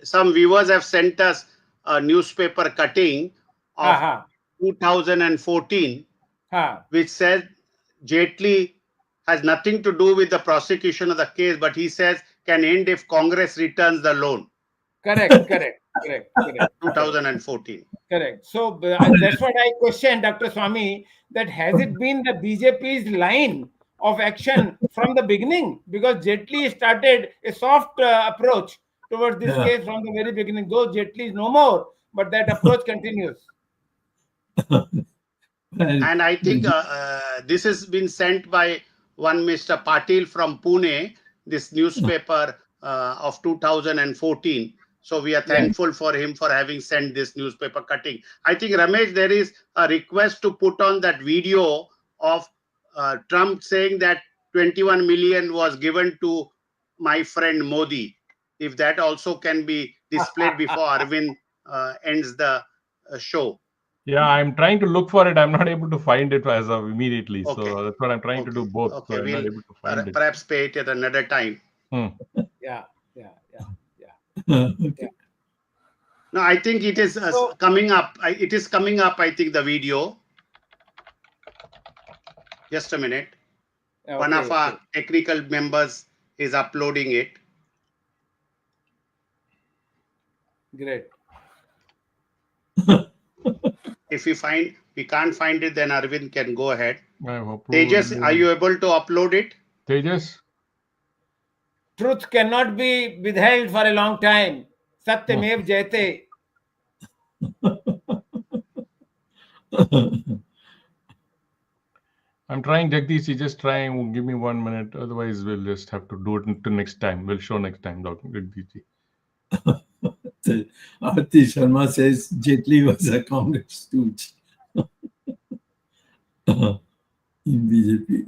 Some viewers have sent us a newspaper cutting of 2014, which says Jaitley has nothing to do with the prosecution of the case, but he says can end if Congress returns the loan. Correct. 2014. Correct. So that's what I questioned, Dr. Swamy, that has it been the BJP's line of action from the beginning? Because Jaitley started a soft approach towards this case from the very beginning. Though Jaitley is no more, but that approach continues. And I think this has been sent by one Mr. Patil from Pune, this newspaper of 2014. So we are thankful for him for having sent this newspaper cutting. I think, Ramesh, there is a request to put on that video of Trump saying that 21 million was given to my friend Modi. If that also can be displayed before Arvind ends the show. Yeah, I'm trying to look for it. I'm not able to find it as of immediately. Okay. So that's what I'm trying to do both. Okay, So I'm not we'll able to find it. perhaps pay it at another time. Yeah. Okay. No, I think it is coming up. It is coming up, I think, the video. Just a minute. One of our technical members is uploading it. Great. If we can't find it, then Arvind can go ahead. Tejas, Tejas, are you able to upload it? Tejas? Truth cannot be withheld for a long time. Satyamev Jayate. I'm trying, Jagdish. You just try and give me 1 minute. Otherwise, we'll just have to do it until next time. We'll show next time, Jagdish. Aarti Sharma says Jaitley was a Congress stooge in BJP.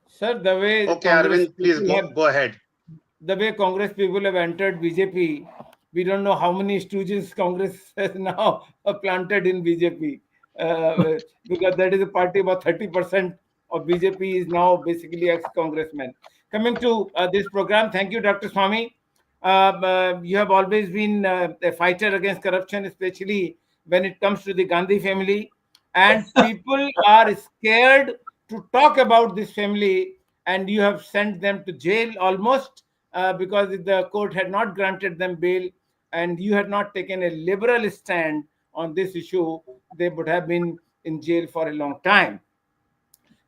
Sir, the way Okay, Arvind, please go ahead. The way Congress people have entered BJP, we don't know how many stooges Congress has now planted in BJP. Because that is a party about 30% of BJP is now basically ex-congressmen. Coming to this program, thank you, Dr. Swamy. You have always been a fighter against corruption, especially when it comes to the Gandhi family. And people are scared to talk about this family, and you have sent them to jail almost because the court had not granted them bail, and you had not taken a liberal stand on this issue, they would have been in jail for a long time.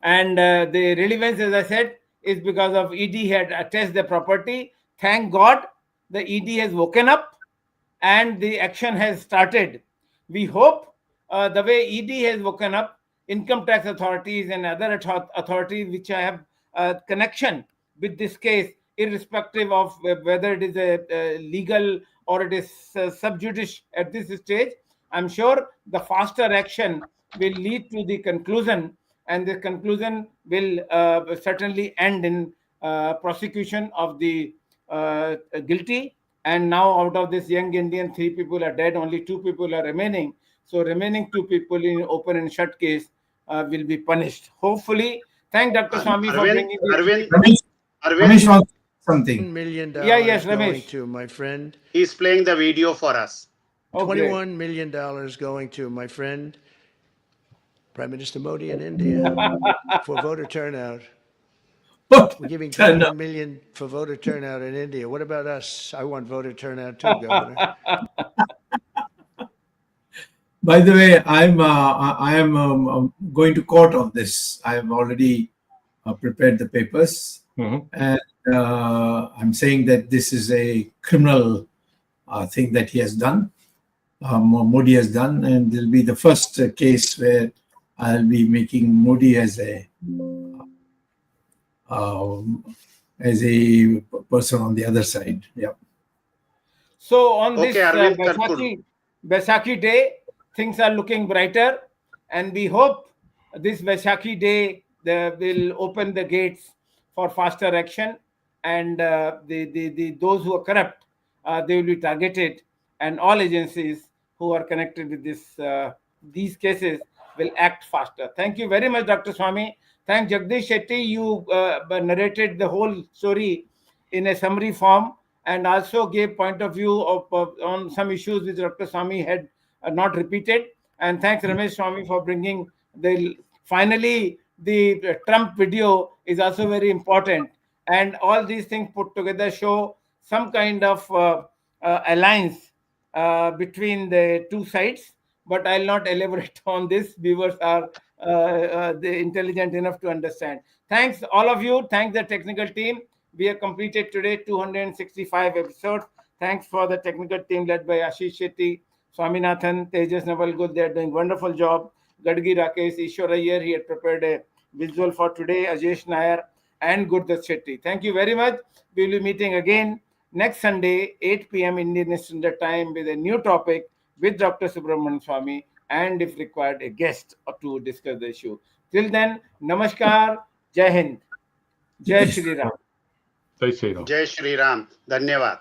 And the relevance, as I said, is because of ED had attached the property. Thank God the ED has woken up and the action has started. We hope the way ED has woken up, income tax authorities and other authorities which have a connection with this case, irrespective of whether it is a legal or it is sub judice at this stage, I'm sure the faster action will lead to the conclusion, and the conclusion will certainly end in prosecution of the guilty. And now out of this young Indian, 3 people are dead, only 2 people are remaining. So remaining 2 people in open and shut case will be punished. Hopefully, thank Dr. Swamy for bringing this. Ramesh wants something. $1 million yes, going Ramesh. to my friend. He's playing the video for us. $21 million going to my friend, Prime Minister Modi in India, for voter turnout. We're giving $21 million for voter turnout in India. What about us? I want voter turnout too, Governor. By the way, I am going to court on this. I have already prepared the papers, and I'm saying that this is a criminal thing that he has done, Modi has done, and it will be the first case where I'll be making Modi as a person on the other side. Yeah. So on this Vaisakhi Day, things are looking brighter, and we hope this Vaisakhi Day will open the gates for faster action, and those who are corrupt, they will be targeted, and all agencies who are connected with these cases will act faster. Thank you very much, Dr. Swamy. Thank Jagdish Shetty. You narrated the whole story in a summary form and also gave point of view of on some issues which Dr. Swamy had not repeated. And thanks Ramesh Swamy for bringing finally the Trump video is also very important. And all these things put together show some kind of alliance between the two sides. But I'll not elaborate on this. Viewers are intelligent enough to understand. Thanks all of you. Thanks the technical team. We have completed today 265 episodes. Thanks for the technical team led by Ashish Shetty, Swaminathan, Tejas Navalgul, they are doing wonderful job. Gadgi Rakesh, Ishwar Iyer, he had prepared a visual for today. Ajesh Nair and Gurdat Shetty. Thank you very much. We will be meeting again next Sunday, 8 p.m. Indian Standard Time with a new topic with Dr. Subramanian Swamy and if required a guest or to discuss the issue. Till then, Namaskar, Jai Hind, Jai Shri Ram. Jai Shri Ram. Jai Shri Ram. Dhanyavad.